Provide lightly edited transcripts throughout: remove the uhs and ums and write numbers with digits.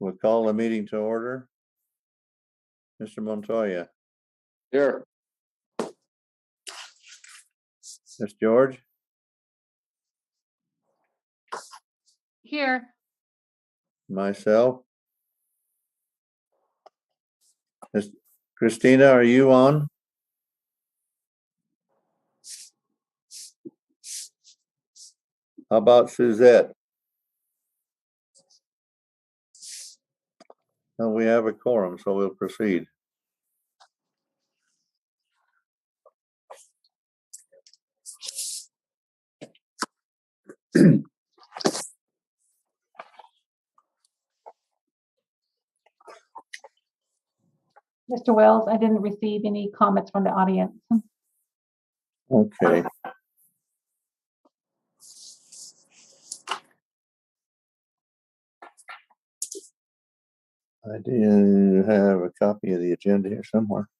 We'll call the meeting to order. Mr. Montoya. Here. Ms. George. Here. Myself. Ms. Christina, are you on? How about Suzette? Well, we have a quorum, so we'll proceed. Mr. Wells, I didn't receive any comments from the audience. Okay. I do have a copy of the agenda here somewhere.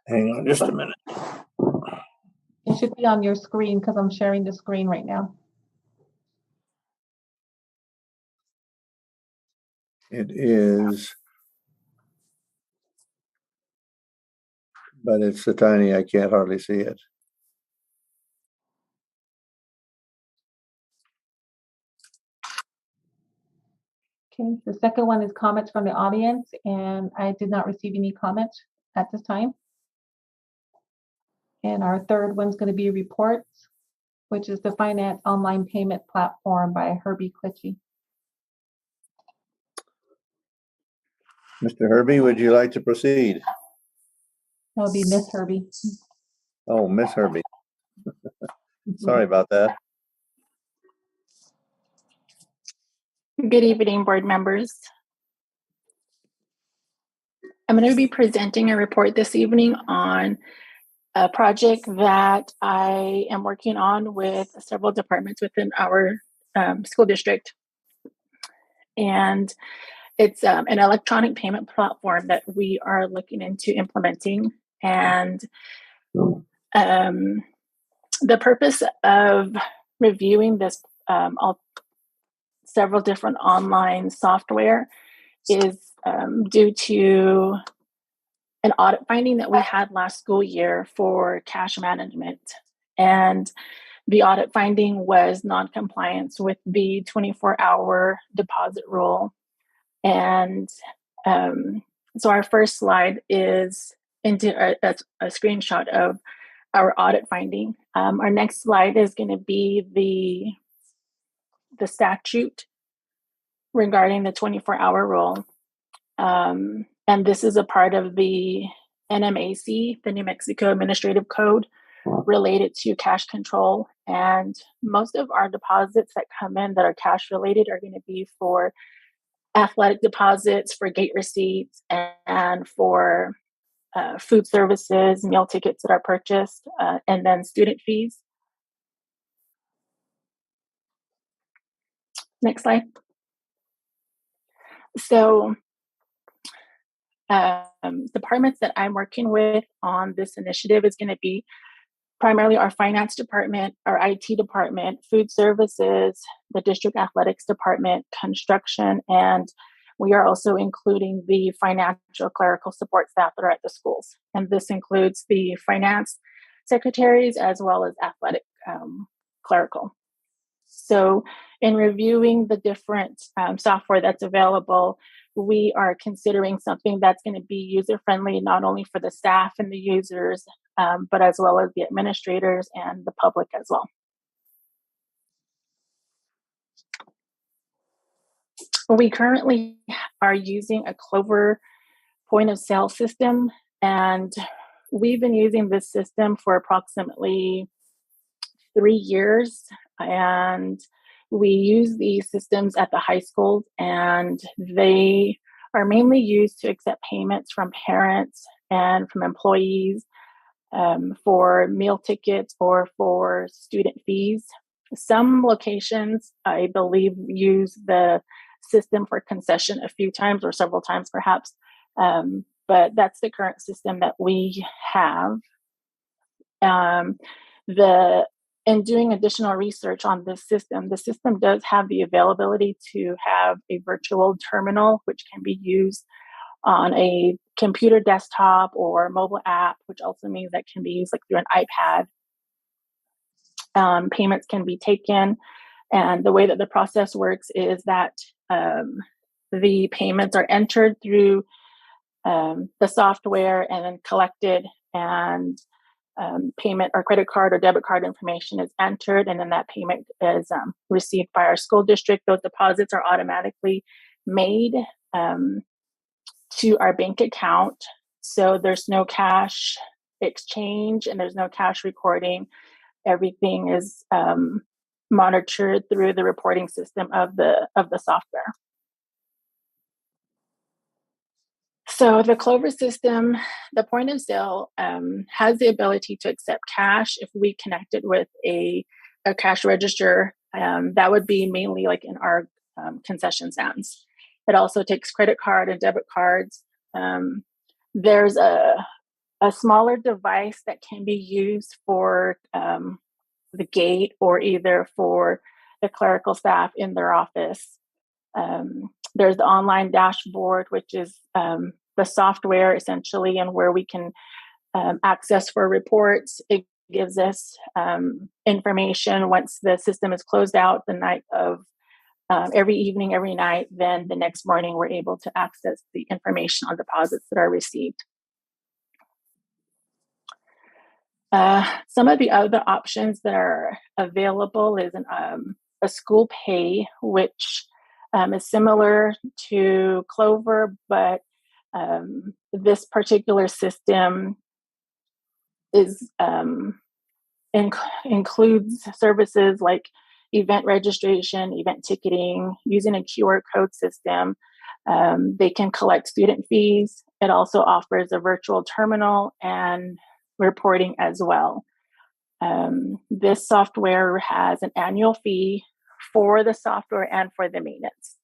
Hang on just a minute. It should be on your screen because I'm sharing the screen right now. It is, but it's so tiny I can't hardly see it. Okay, the second one is comments from the audience, and I did not receive any comments at this time. And our third one's going to be reports, which is the finance online payment platform by Herbie Klitschy. Mr. Herbie, would you like to proceed? That'll be Miss Herbie. Oh, Miss Herbie. Sorry about that. Good evening, board members. I'm going to be presenting a report this evening on a project that I am working on with several departments within our school district. And it's an electronic payment platform that we are looking into implementing. And the purpose of reviewing this several different online software is due to an audit finding that we had last school year for cash management. And the audit finding was non-compliance with the 24-hour deposit rule. And so our first slide is into a screenshot of our audit finding. Our next slide is going to be the statute regarding the 24-hour rule. And this is a part of the NMAC, the New Mexico Administrative Code, related to cash control. And most of our deposits that come in that are cash related are going to be for athletic deposits, for gate receipts, and for food services, meal tickets that are purchased, and then student fees. Next slide. So departments that I'm working with on this initiative is going to be primarily our finance department, our IT department, food services, the district athletics department, construction, and we are also including the financial clerical support staff that are at the schools. And this includes the finance secretaries as well as athletic clerical. So in reviewing the different software that's available, we are considering something that's going to be user-friendly, not only for the staff and the users, but as well as the administrators and the public as well. We currently are using a Clover point of sale system, and we've been using this system for approximately 3 years. And we use these systems at the high schools, and they are mainly used to accept payments from parents and from employees for meal tickets or for student fees. Some locations, I believe, use the system for concession a few times or several times perhaps. but that's the current system that we have. In doing additional research on this system, the system does have the availability to have a virtual terminal, which can be used on a computer desktop or mobile app, which also means that can be used like through an iPad. Payments can be taken, and the way that the process works is that the payments are entered through the software and then collected, and payment or credit card or debit card information is entered, and then that payment is received by our school district. Those deposits are automatically made to our bank account. So there's no cash exchange and there's no cash recording. Everything is monitored through the reporting system of the software. So the Clover system, the point of sale has the ability to accept cash if we connect it with a cash register. That would be mainly like in our concession stands. It also takes credit card and debit cards. There's a smaller device that can be used for the gate or either for the clerical staff in their office. There's the online dashboard, which is the software essentially, and where we can access for reports. It gives us information once the system is closed out the night of every evening, every night. Then the next morning, we're able to access the information on deposits that are received. Some of the other options that are available is a school pay, which is similar to Clover, but this particular system is includes services like event registration, event ticketing, using a QR code system. They can collect student fees. It also offers a virtual terminal and reporting as well. This software has an annual fee for the software and for the maintenance.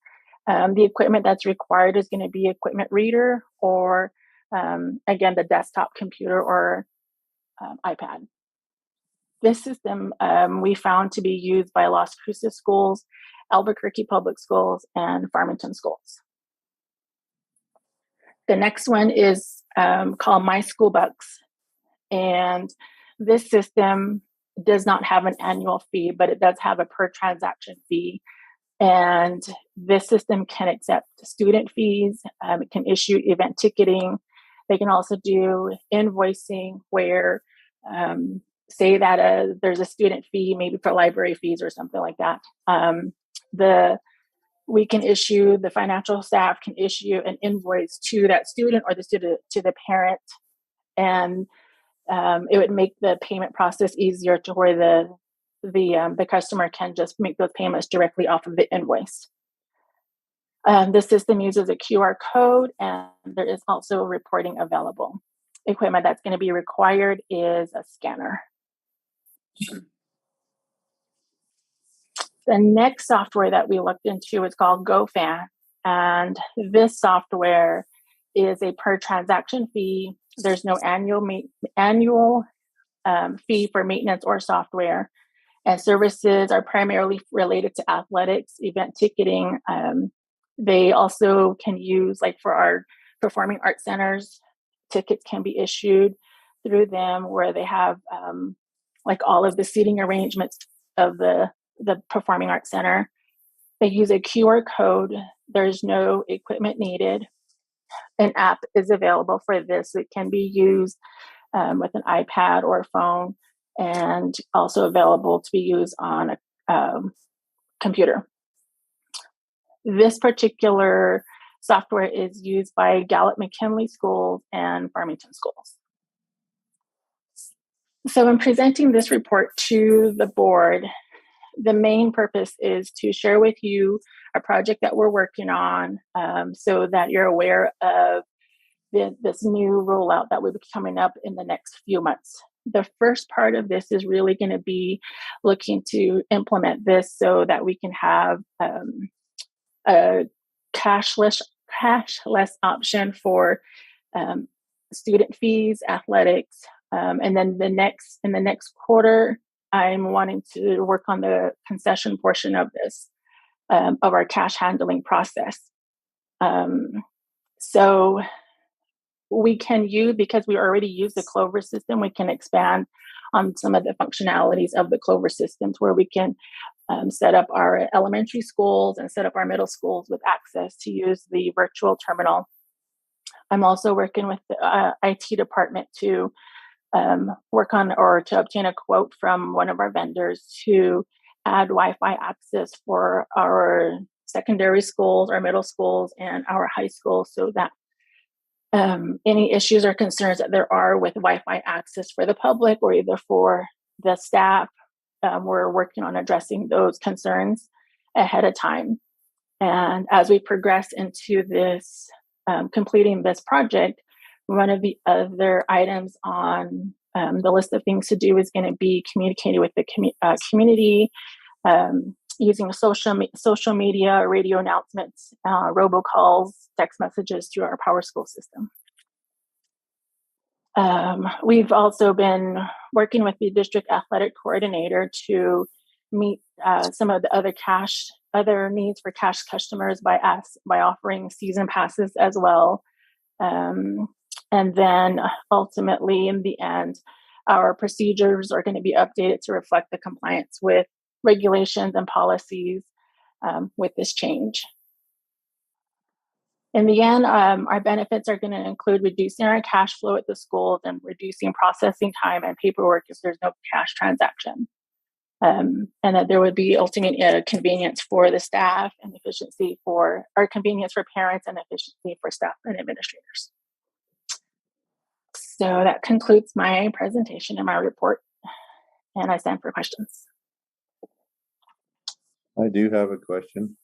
The equipment that's required is going to be equipment reader or, again, the desktop computer or iPad. This system we found to be used by Las Cruces schools, Albuquerque public schools, and Farmington schools. The next one is called My School Bucks. And this system does not have an annual fee, but it does have a per transaction fee. And this system can accept student fees. It can issue event ticketing. They can also do invoicing where, say that there's a student fee, maybe for library fees or something like that. We can issue, the financial staff can issue an invoice to that student or the student to the parent. And it would make the payment process easier to where the customer can just make those payments directly off of the invoice. The system uses a QR code, and there is also reporting available. Equipment that's going to be required is a scanner. The next software that we looked into is called GoFan, and this software is a per transaction fee. There's no annual fee for maintenance or software, and services are primarily related to athletics, event ticketing. They also can use, like for our performing arts centers, tickets can be issued through them where they have like all of the seating arrangements of the performing arts center. They use a QR code. There's no equipment needed. An app is available for this. It can be used with an iPad or a phone, and also available to be used on a computer. This particular software is used by Gallup-McKinley schools and Farmington schools. So in presenting this report to the board, the main purpose is to share with you a project that we're working on so that you're aware of this new rollout that will be coming up in the next few months. The first part of this is really going to be looking to implement this so that we can have a cashless option for student fees, athletics, and then in the next quarter, I'm wanting to work on the concession portion of this, of our cash handling process. So we can use, because we already use the Clover system, we can expand on some of the functionalities of the Clover systems, where we can set up our elementary schools and set up our middle schools with access to use the virtual terminal. I'm also working with the IT department to work on, or to obtain a quote from one of our vendors to add Wi-Fi access for our secondary schools, our middle schools, and our high schools, so that any issues or concerns that there are with Wi-Fi access for the public or either for the staff, we're working on addressing those concerns ahead of time. And as we progress into this, completing this project, one of the other items on the list of things to do is going to be communicating with the community, using social media, radio announcements, robocalls, text messages through our Power School system. We've also been working with the district athletic coordinator to meet some of the other needs for cash customers by offering season passes as well. And then ultimately, in the end, our procedures are going to be updated to reflect the compliance with regulations and policies with this change. In the end, our benefits are going to include reducing our cash flow at the schools and reducing processing time and paperwork if there's no cash transaction. And that there would be ultimate convenience for the staff and efficiency for, or convenience for parents and efficiency for staff and administrators. So that concludes my presentation and my report, and I stand for questions. I do have a question.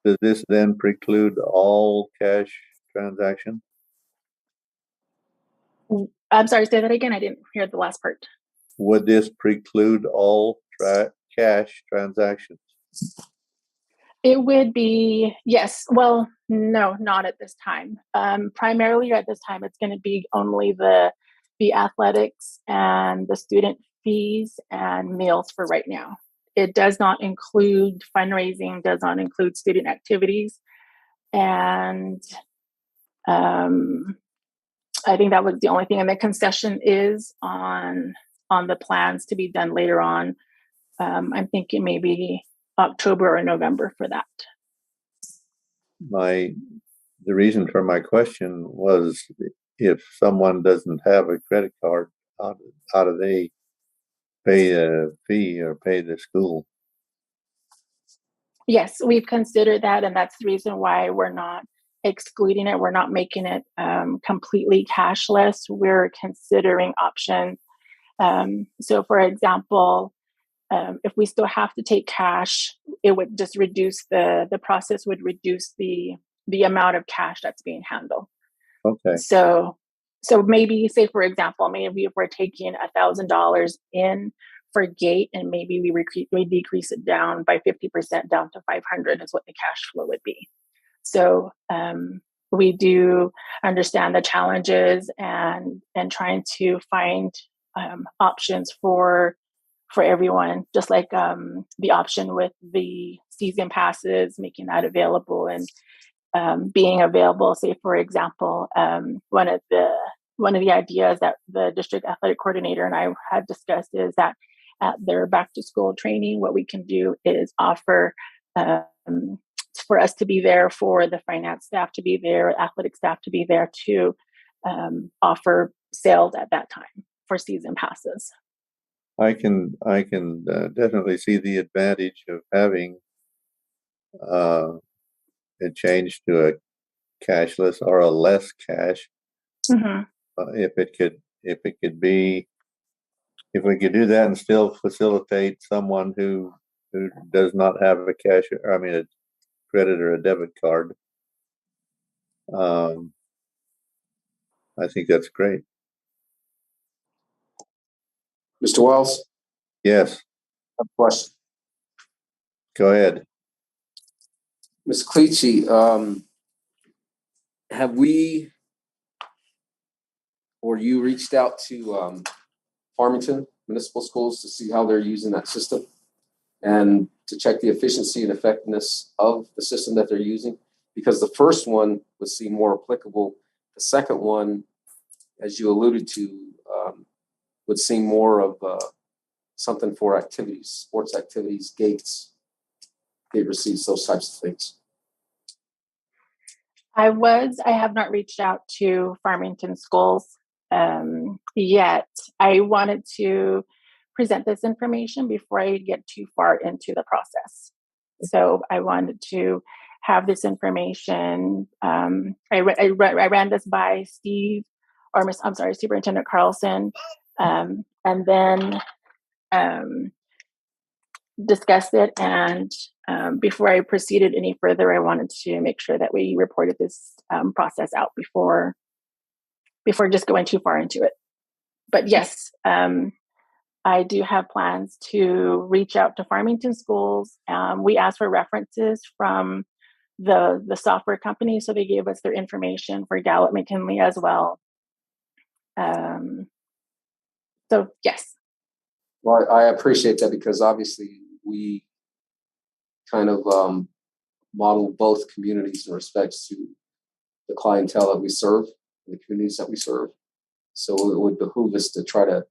Does this then preclude all cash transaction? I'm sorry, say that again. I didn't hear the last part. Would this preclude all cash transactions? It would be, yes. Well, no, not at this time. Primarily at this time, it's going to be only the athletics and the student fees and meals for right now. It does not include fundraising, does not include student activities. And I think that was the only thing. And the concession is on the plans to be done later on. I'm thinking maybe October or November for that. The reason for my question was, if someone doesn't have a credit card, how do they pay a fee or pay the school? Yes, we've considered that, and that's the reason why we're not excluding it. We're not making it completely cashless. We're considering options. So, for example, if we still have to take cash, it would just reduce the process would reduce the amount of cash that's being handled. Okay. So maybe, say for example, maybe if we're taking $1,000 in for gate, and maybe we decrease it down by 50% down to 500 is what the cash flow would be. So we do understand the challenges and trying to find options for everyone, just like the option with the season passes, making that available and being available. Say, for example, one of the ideas that the district athletic coordinator and I had discussed is that at their back to school training, what we can do is offer for us to be there, for the finance staff to be there, athletic staff to be there to offer sales at that time for season passes. I can definitely see the advantage of having it changed to a cashless or a less cash. Mm-hmm. If we could do that and still facilitate someone who does not have a credit or a debit card, I think that's great. Mr. Wells? Yes. I have a question. Go ahead. Ms. Cleachy, have we or you reached out to Farmington Municipal Schools to see how they're using that system and to check the efficiency and effectiveness of the system that they're using? Because the first one would seem more applicable. The second one, as you alluded to, would seem more of something for activities, sports activities, gate receipts, those types of things. I have not reached out to Farmington schools yet. I wanted to present this information before I get too far into the process. So I wanted to have this information. I ran this by Superintendent Carlson, and then discussed it. And before I proceeded any further, I wanted to make sure that we reported this process out before just going too far into it. But yes, I do have plans to reach out to Farmington schools. We asked for references from the software company, so they gave us their information for Gallup McKinley as well. So yes. Well, I appreciate that, because obviously we kind of model both communities in respects to the clientele that we serve, the communities that we serve. So it would behoove us to try to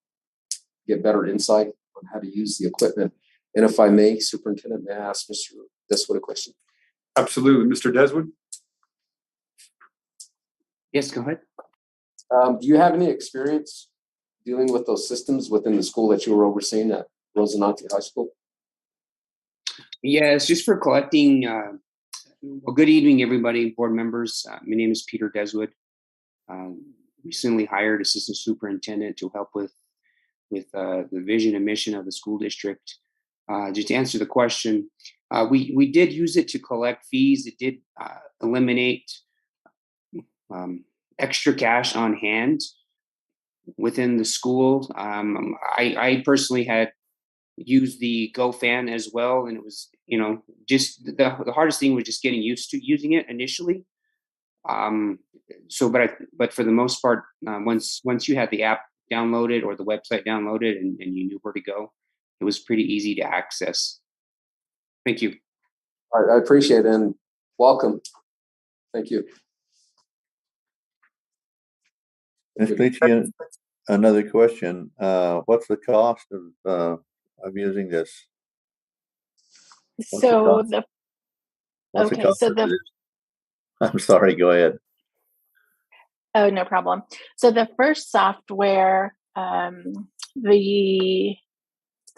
get better insight on how to use the equipment. And if I may, Superintendent, may I ask Mr. Deswood a question? Absolutely. Mr. Deswood? Yes, go ahead. Do you have any experience dealing with those systems within the school that you were overseeing at Rosinante High School? Yes, just for collecting. Well, good evening, everybody, board members. My name is Peter Deswood. Recently hired assistant superintendent to help with the vision and mission of the school district. Just to answer the question, we did use it to collect fees. It did eliminate extra cash on hand within the school. I personally had used the GoFan as well, and it was, just the hardest thing was just getting used to using it initially. But for the most part, once you had the app downloaded or the website downloaded and you knew where to go, it was pretty easy to access. Thank you. All right, I appreciate it, and welcome. Thank you. Ms. Cleachy, another question. What's the cost of using this? What's the cost of this? I'm sorry, go ahead. Oh, no problem. So the first software, the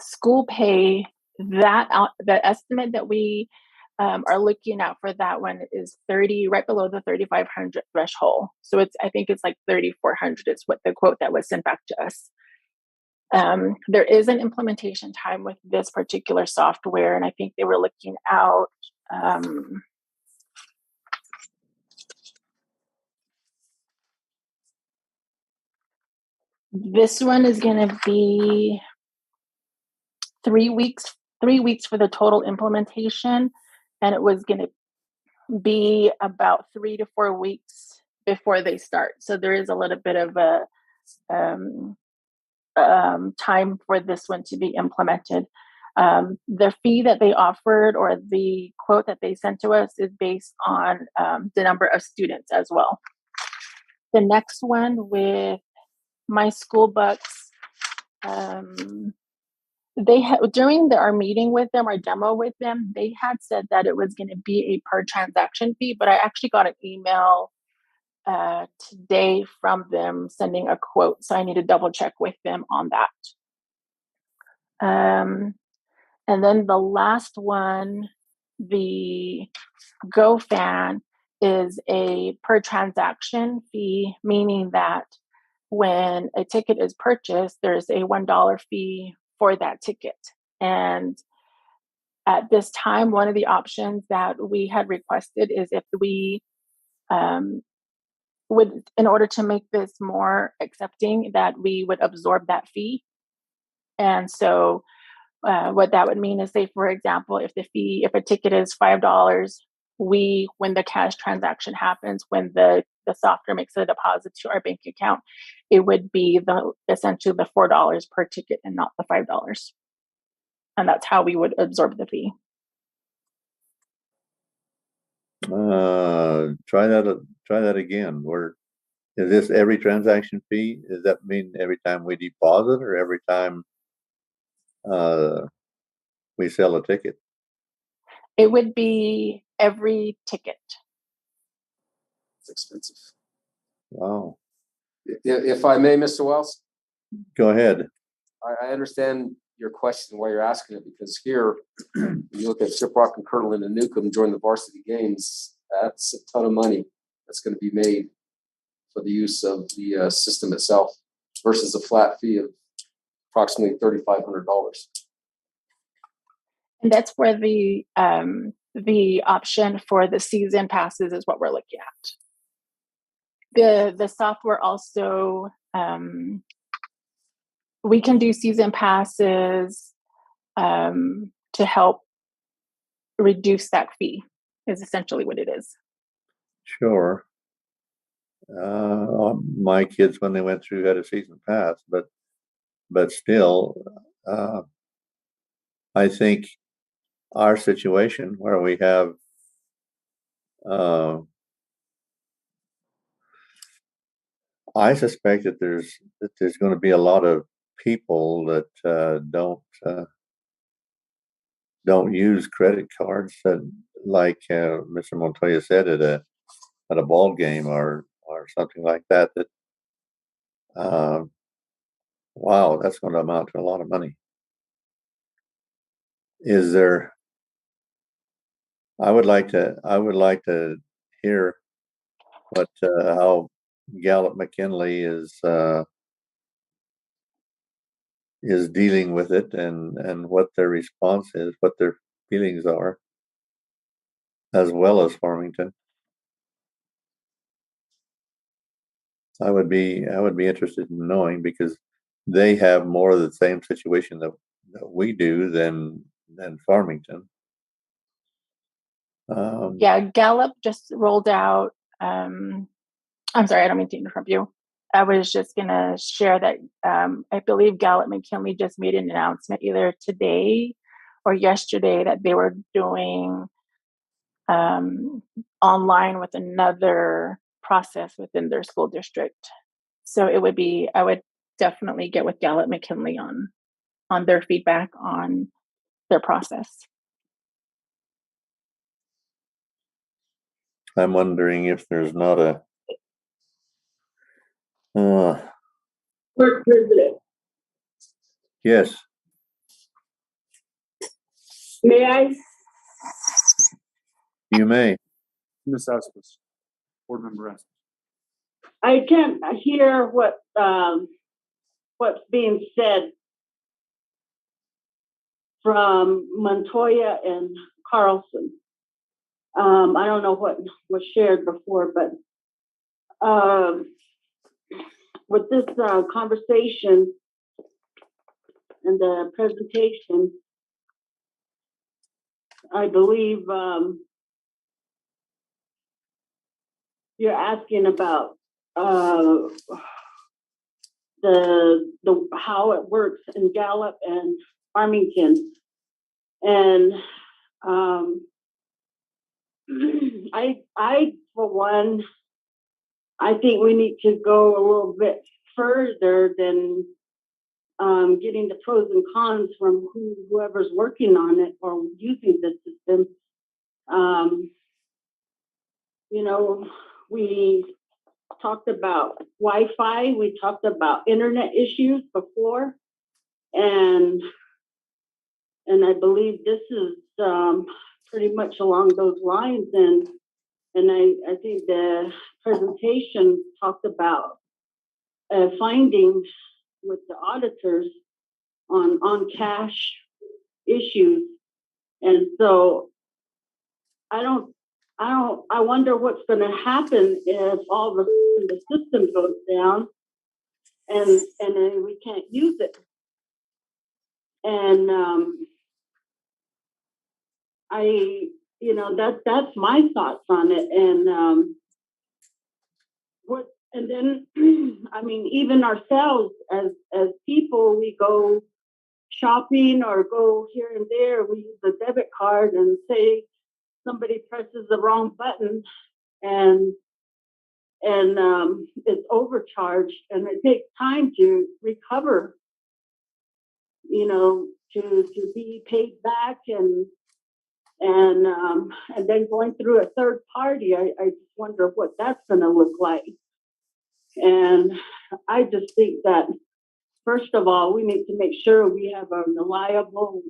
school pay, the estimate that we are looking at for that one is right below the 3,500 threshold. So I think it's like 3,400 is what the quote that was sent back to us. There is an implementation time with this particular software, and I think they were looking out. This one is going to be 3 weeks. 3 weeks for the total implementation, and it was going to be about 3 to 4 weeks before they start. So there is a little bit of a time for this one to be implemented. The fee that they offered, or the quote that they sent to us, is based on the number of students as well. The next one with My School Bucks, they had, during our meeting with them, our demo with them, they had said that it was going to be a per transaction fee, but I actually got an email today from them sending a quote, so I need to double check with them on that. And then the last one, the GoFan, is a per transaction fee, meaning that when a ticket is purchased, there's a $1 fee for that ticket. And at this time, one of the options that we had requested is if we would, in order to make this more accepting, that we would absorb that fee. And so what that would mean is, say, for example, if a ticket is $5 when the cash transaction happens, when the software makes a deposit to our bank account, it would be essentially the $4 per ticket and not the $5. And that's how we would absorb the fee. Try that again. Is this every transaction fee? Does that mean every time we deposit or every time we sell a ticket? It would be every ticket. It's expensive. Wow. If I may, Mr. Wells, Go ahead. I understand your question, why you're asking it, because here, when you look at Shiprock and Kirtland and Newcomb join the varsity games, that's a ton of money that's going to be made for the use of the system itself versus a flat fee of approximately $3,500. And that's where the option for the season passes is what we're looking at. The software also, we can do season passes to help reduce that fee, is essentially what it is. Sure. My kids, when they went through, had a season pass, but still, I think our situation where we have I suspect that there's going to be a lot of people that don't use credit cards, like Mr. Montoya said, at a ball game or something like that. Wow, that's going to amount to a lot of money. Is there? I would like to hear what how Gallup McKinley is dealing with it and what their response is, what their feelings are, as well as Farmington. I would be interested in knowing, because they have more of the same situation that we do than Farmington. Yeah, Gallup just rolled out. I'm sorry, I don't mean to interrupt you. I was just going to share that I believe Gallup McKinley just made an announcement either today or yesterday that they were doing online with another process within their school district. So I would definitely get with Gallup McKinley on their feedback on their process. I'm wondering if there's not a Clerk President, yes. may I? You may. Ms. Aspas, Board Member Aspas. I can't hear what's being said from Montoya and Carlson. I don't know what was shared before, but with this conversation and the presentation, I believe you're asking about the how it works in Gallup and Farmington, and I for one, I think we need to go a little bit further than getting the pros and cons from whoever's working on it or using the system. You know, we talked about Wi-Fi, we talked about internet issues before, and I believe this is pretty much along those lines. And I think the presentation talked about findings with the auditors on cash issues, and so I wonder what's going to happen if all of a sudden the system goes down and then we can't use it. And that's my thoughts on it. And and then I mean, even ourselves as people, we go shopping or go here and there, we use a debit card, and say somebody presses the wrong button and it's overcharged, and it takes time to recover, to be paid back, and then going through a third party. I just wonder what that's going to look like. And I just think that, first of all, we need to make sure we have a reliable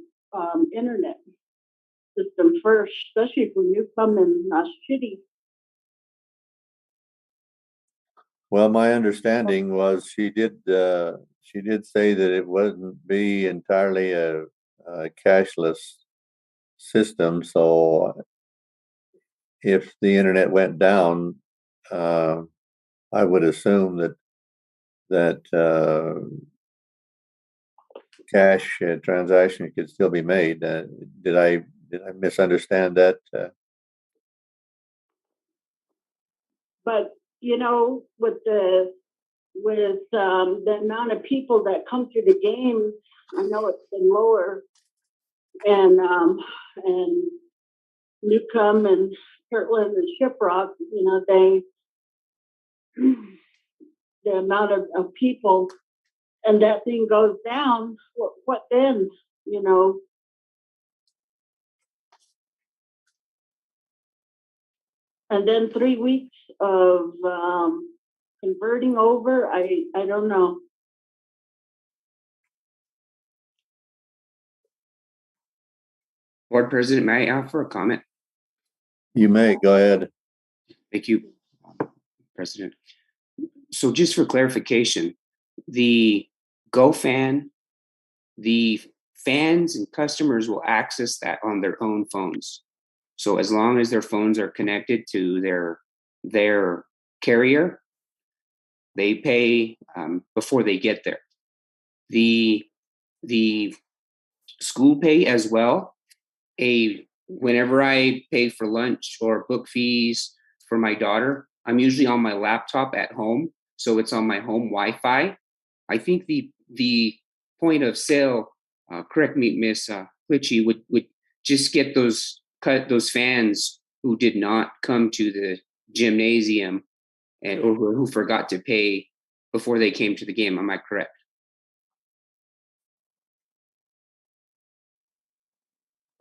internet system first, especially when you come in City. Well, my understanding was she did say that it wouldn't be entirely a cashless system. So if the internet went down, I would assume that cash transaction could still be made. Did I misunderstand that? But with the amount of people that come to the game, I know it's been lower, and Newcomb and Kirtland and Shiprock, the amount of people, and that thing goes down, what then? And then 3 weeks of converting over, I don't know. Board President, may I offer a comment? You may go ahead. Thank you, President. So just for clarification, the GoFan, the fans and customers will access that on their own phones. So as long as their phones are connected to their carrier, they pay before they get there. The school pay as well. Whenever I pay for lunch or book fees for my daughter, I'm usually on my laptop at home, so it's on my home Wi-Fi. I think the point of sale, correct me, Miss Klitschy, would just get those fans who did not come to the gymnasium or who forgot to pay before they came to the game. Am I correct?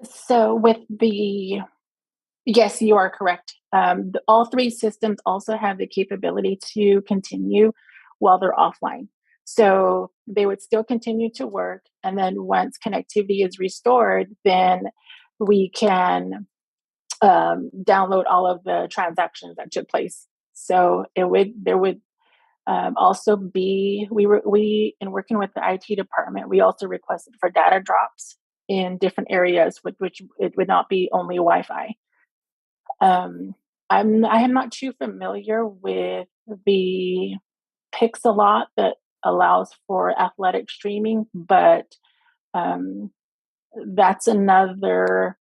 So yes, you are correct. All three systems also have the capability to continue while they're offline. So they would still continue to work. And then once connectivity is restored, then we can download all of the transactions that took place. So there would also be, in working with the IT department, we also requested for data drops in different areas, which it would not be only Wi-Fi. I am not too familiar with the Pixelot that allows for athletic streaming, but that's another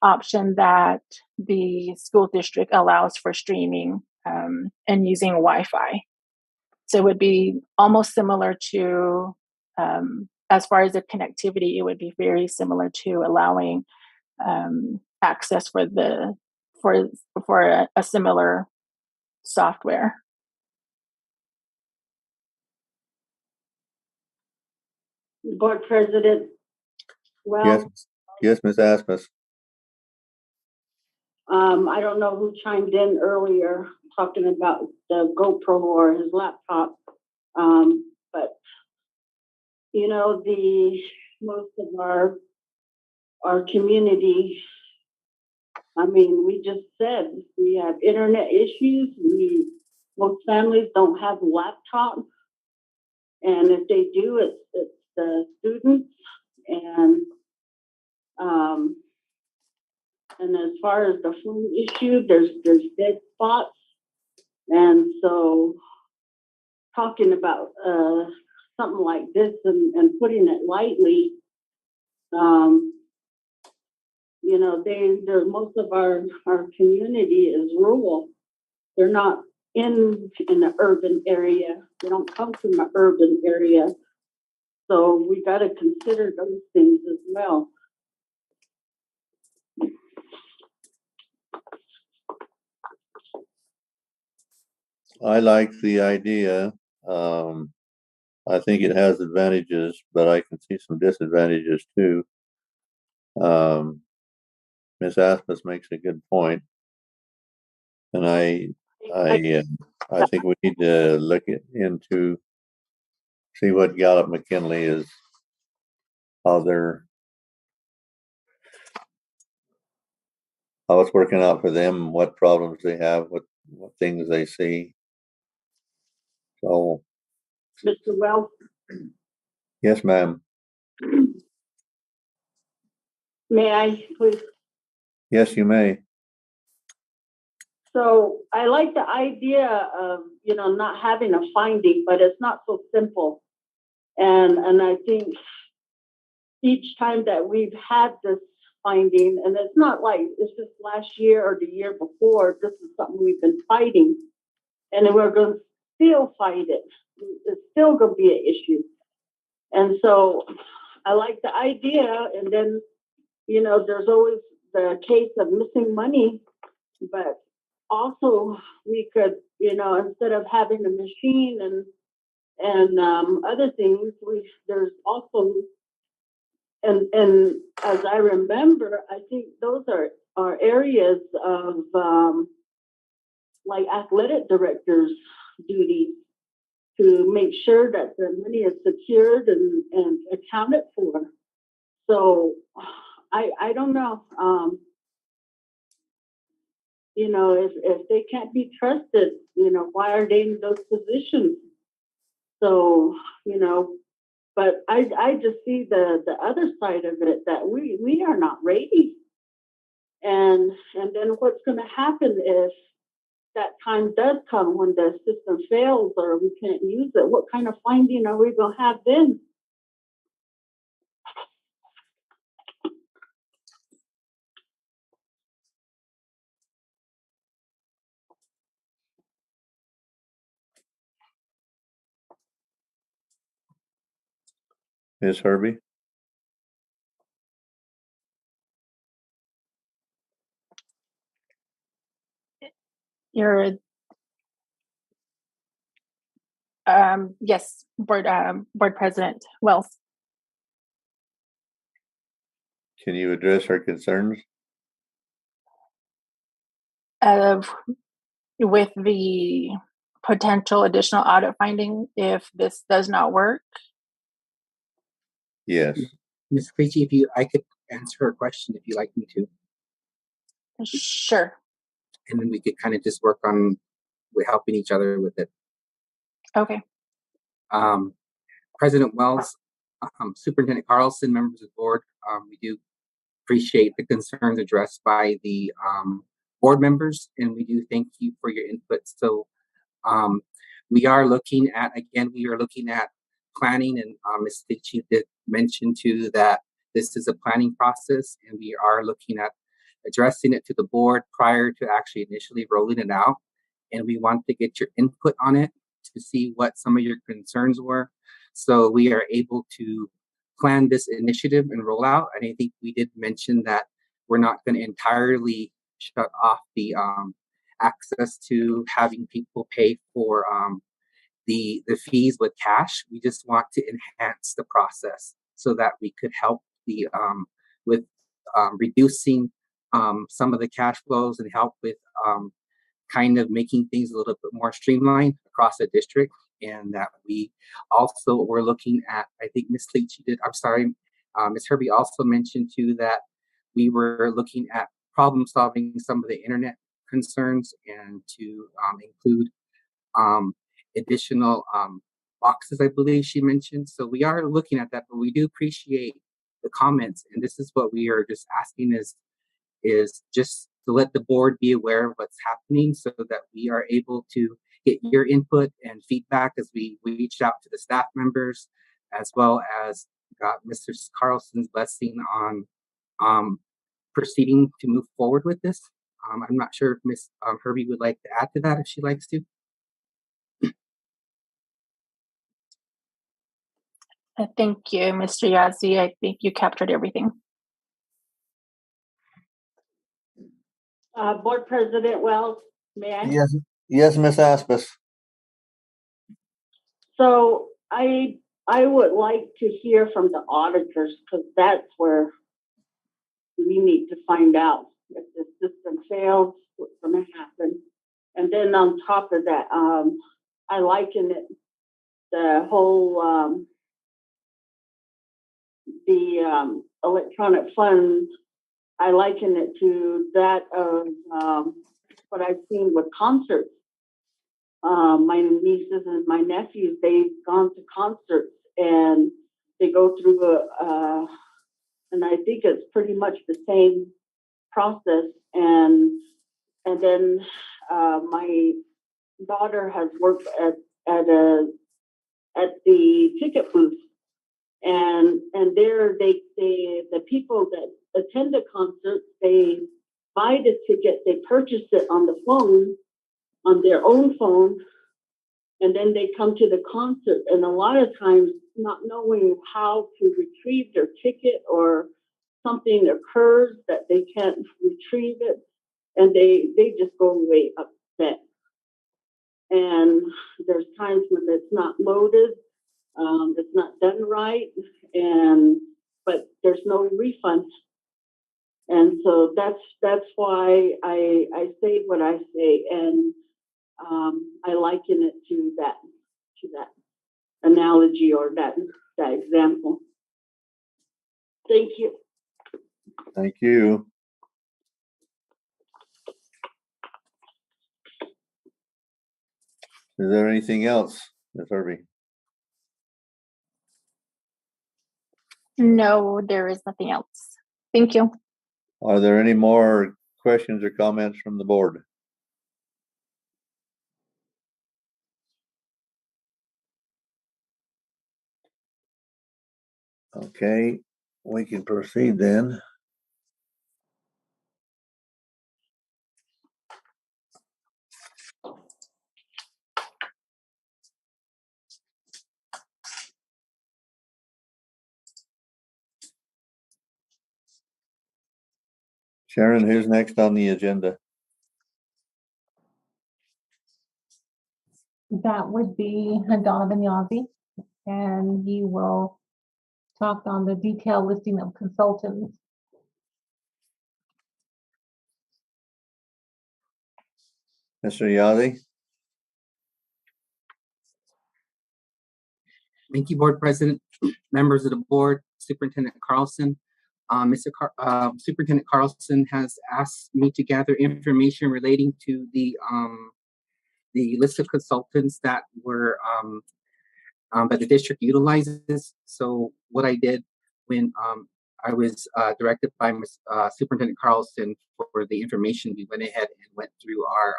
option that the school district allows for streaming and using Wi-Fi. So it would be almost similar to, as far as the connectivity, it would be very similar to allowing access for a similar software. Board President. Well, Yes, Ms. Asmus. I don't know who chimed in earlier talking about the GoPro or his laptop, but the most of our community. I mean, we just said we have internet issues. Most families don't have laptops, and if they do, it's the students. And as far as the food issue, there's dead spots, and so talking about something like this and putting it lightly, You know, most of our community is rural. They're not in an urban area. They don't come from an urban area. So we got to consider those things as well. I like the idea. I think it has advantages, but I can see some disadvantages too. Ms. Asmus makes a good point, and I think we need to look into see what Gallup McKinley is, how it's working out for them, what problems they have, what things they see. So, Mr. Wells. yes, ma'am. May I please? Yes, you may. So I like the idea of, you know, not having a finding, but it's not so simple. And I think each time that we've had this finding, and it's not like it's just last year or the year before, this is something we've been fighting, and then we're going to still fight it. It's still going to be an issue. And so I like the idea, and then, you know, there's always the case of missing money, but also we could, you know, instead of having a machine and other things, there's also, and as I remember, I think those are areas of like athletic directors' duties to make sure that the money is secured and accounted for. So I don't know. You know, if they can't be trusted, you know, why are they in those positions? So, you know, but I just see the other side of it, that we are not ready. And then what's going to happen if that time does come when the system fails or we can't use it? What kind of finding are we going to have then? Ms. Herbie? You're yes, board president Wells. Can you address our concerns? With the potential additional audit finding if this does not work. Yes. Ms. Creechy, I could answer her question if you like me to. Sure. And then we could kind of just work on helping each other with it. Okay. President Wells, Superintendent Carlson, members of the board, we do appreciate the concerns addressed by the board members, and we do thank you for your input. So we are looking at planning, and Ms. Chief did mention too that this is a planning process, and we are looking at addressing it to the board prior to actually initially rolling it out. And we want to get your input on it to see what some of your concerns were, so we are able to plan this initiative and roll out. And I think we did mention that we're not going to entirely shut off the access to having people pay for the fees with cash. We just want to enhance the process so that we could help with reducing some of the cash flows and help with kind of making things a little bit more streamlined across the district. And that we also were looking at, I think Ms. Leachy did, I'm sorry, Ms. Herbie also mentioned too that we were looking at problem solving some of the internet concerns and to include additional boxes, I believe she mentioned. So we are looking at that, but we do appreciate the comments. And this is what we are just asking is just to let the board be aware of what's happening so that we are able to get your input and feedback as we reach out to the staff members, as well as got Mr. Carlson's blessing on proceeding to move forward with this. I'm not sure if Ms. Herbie would like to add to that if she likes to. Thank you, Mr. Yazzie. I think you captured everything. Board President Wells, may I? Yes, Miss Aspis. So I would like to hear from the auditors, because that's where we need to find out if the system fails, what's going to happen. And then on top of that, I liken it, the whole electronic funds, I liken it to that of what I've seen with concerts. My nieces and my nephews, they've gone to concerts and they go through and I think it's pretty much the same process. And then my daughter has worked at the ticket booth, and there the people that attend the concert, they buy the ticket, they purchase it on the phone, on their own phone, and then they come to the concert, and a lot of times not knowing how to retrieve their ticket, or something occurs that they can't retrieve it, and they just go away upset. And there's times when it's not loaded, it's not done right, but there's no refund. And so that's why I say what I say, and I liken it to that analogy, or that example. Thank you. Thank you. Is there anything else, Ms. Herbie? No, there is nothing else. Thank you. Are there any more questions or comments from the board? Okay, we can proceed then. Sharon, who's next on the agenda? That would be Donovan Yazzie, and he will talk on the detailed listing of consultants. Mr. Yazzie? Thank you, Board President, members of the board, Superintendent Carlson. Superintendent Carlson has asked me to gather information relating to the list of consultants that were that the district utilizes. So what I did when I was directed by Superintendent Carlson for the information, we went ahead and went through our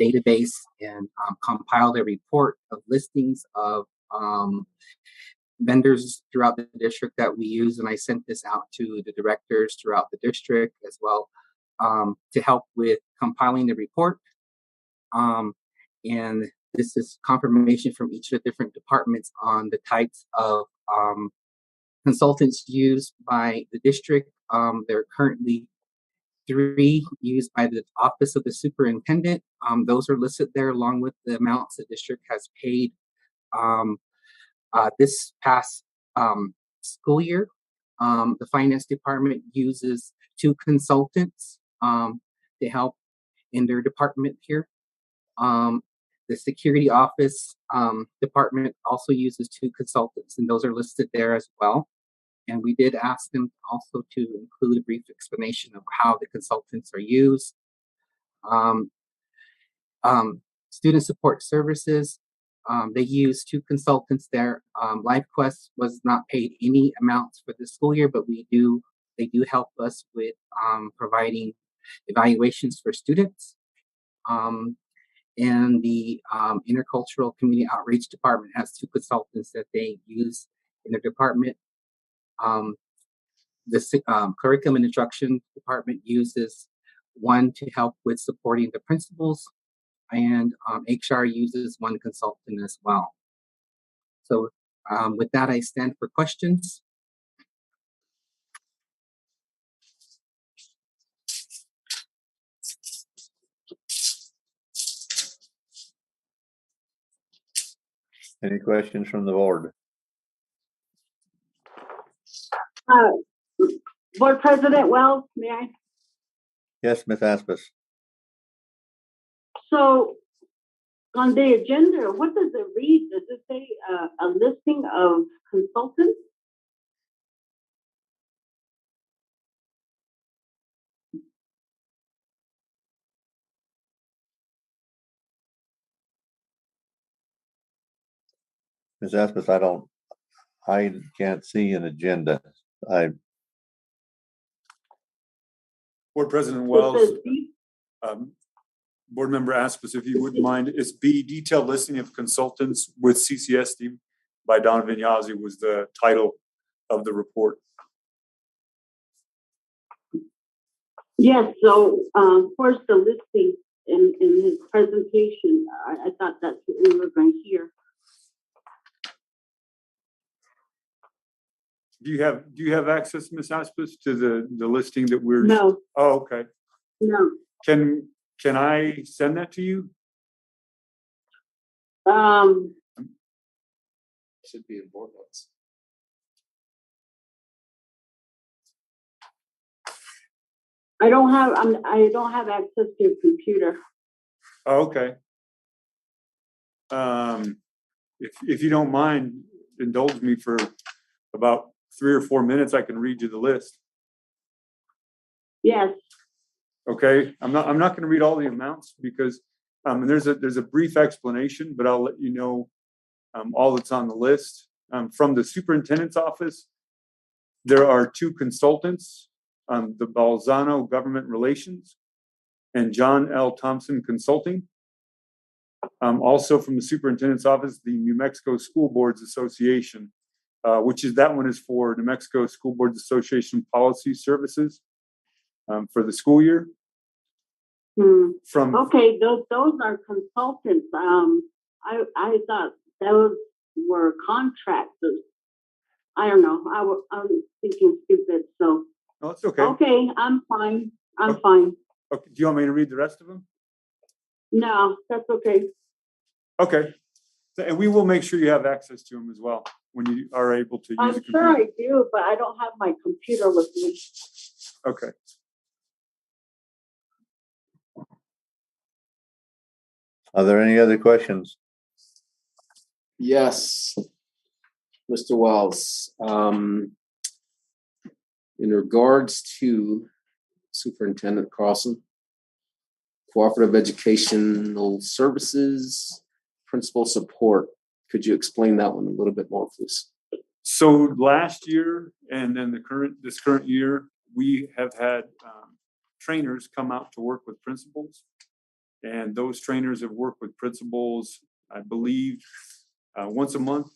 database and compiled a report of listings of vendors throughout the district that we use, and I sent this out to the directors throughout the district as well to help with compiling the report. And this is confirmation from each of the different departments on the types of consultants used by the district. There are currently 3 used by the Office of the Superintendent. Those are listed there along with the amounts the district has paid this past school year. The Finance Department uses 2 consultants to help in their department here. The Security Office Department also uses 2 consultants, and those are listed there as well. And we did ask them also to include a brief explanation of how the consultants are used. Student Support Services, they use 2 consultants there. LifeQuest was not paid any amounts for this school year, but they do help us with providing evaluations for students. And the Intercultural Community Outreach Department has 2 consultants that they use in their department. curriculum and instruction department uses one to help with supporting the principals, and HR uses one consultant as well. So with that, I stand for questions. Any questions from the board? Board President Wells, may I? Yes, Ms. Aspis. So on the agenda, what does it read? Does it say a listing of consultants? Ms. Aspis, I can't see an agenda. Board President It Wells, says B. Board Member Aspis, if you wouldn't mind, it's B, detailed listing of consultants with CCSD by Donovan Yazzie was the title of the report. Yes, so of course the listing in his presentation, I thought that's what we were going to hear. Do you have access, Ms. Aspis, to the listing that we're? No. Oh, okay. No. Can I send that to you? Should be in board notes. I don't have access to a computer. Oh, okay. If you don't mind, indulge me for about 3 or 4 minutes. I can read you the list. Yes. Okay. I'm not going to read all the amounts because there's a brief explanation, but I'll let you know all that's on the list. From the superintendent's office, there are 2 consultants, the Balzano Government Relations and John L. Thompson Consulting. Also from the superintendent's office, the New Mexico School Boards Association, that one is for New Mexico School Boards Association Policy Services for the school year. Okay, those are consultants. I thought those were contractors. I don't know. I'm thinking stupid. So. Oh, that's okay. Okay, I'm fine. I'm fine. Okay. Do you want me to read the rest of them? No, that's okay. Okay. And we will make sure you have access to them as well when you are able to use a computer. I'm sure I do, but I don't have my computer with me. Okay. Are there any other questions? Yes, Mr. Wells. In regards to Superintendent Carlson, cooperative educational services, principal support. Could you explain that one a little bit more, please? So last year and then this current year, we have had trainers come out to work with principals, and those trainers have worked with principals, I believe, once a month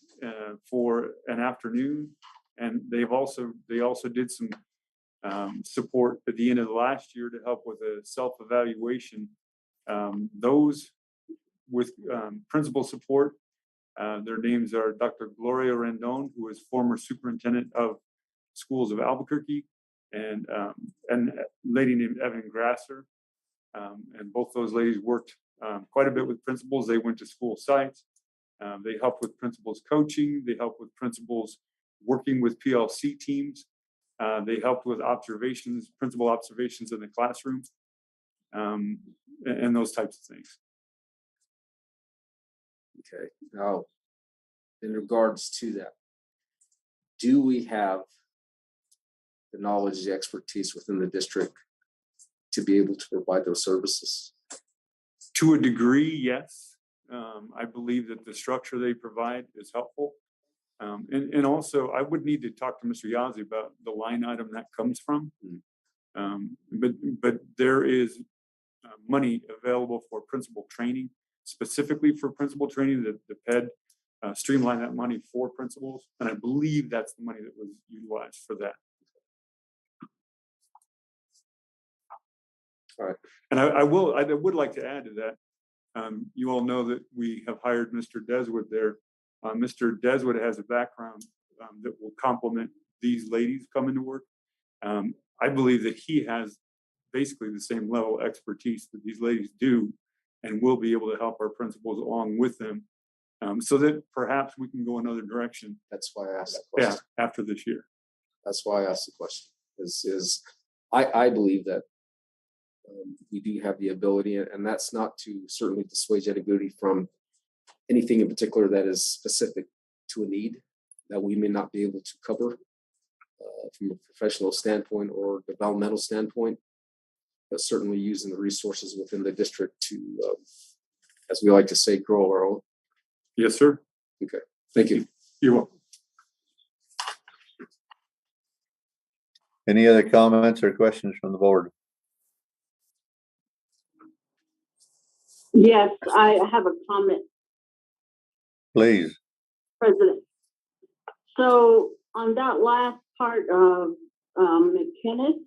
for an afternoon, and they also did some support at the end of the last year to help with a self-evaluation. Those with principal support, their names are Dr. Gloria Rendon, who is former superintendent of schools of Albuquerque, and a lady named Evan Grasser. And both those ladies worked quite a bit with principals. They went to school sites. They helped with principals coaching. They helped with principals working with PLC teams. They helped with principal observations in the classroom, and those types of things. Okay. Now, in regards to that, do we have the knowledge, the expertise within the district to be able to provide those services? To a degree, yes. I believe that the structure they provide is helpful. And also, I would need to talk to Mr. Yazzie about the line item that comes from. But there is money available for principal training, specifically for principal training. The PED streamlined that money for principals, and I believe that's the money that was utilized for that. All right. And I would like to add to that. You all know that we have hired Mr. Deswood there. Mr. Deswood has a background that will complement these ladies coming to work. I believe that he has basically the same level of expertise that these ladies do, and will be able to help our principals along with them, so that perhaps we can go another direction. That's why I asked the question. Yeah, after this year. That's why I asked the question. I believe that we do have the ability, and that's not to certainly dissuade anybody from anything in particular that is specific to a need that we may not be able to cover from a professional standpoint or developmental standpoint, but certainly using the resources within the district to, as we like to say, grow our own. Yes, sir. Okay, thank you. You're welcome. Any other comments or questions from the board? Yes, I have a comment, Please. President. So on that last part of McKinnis,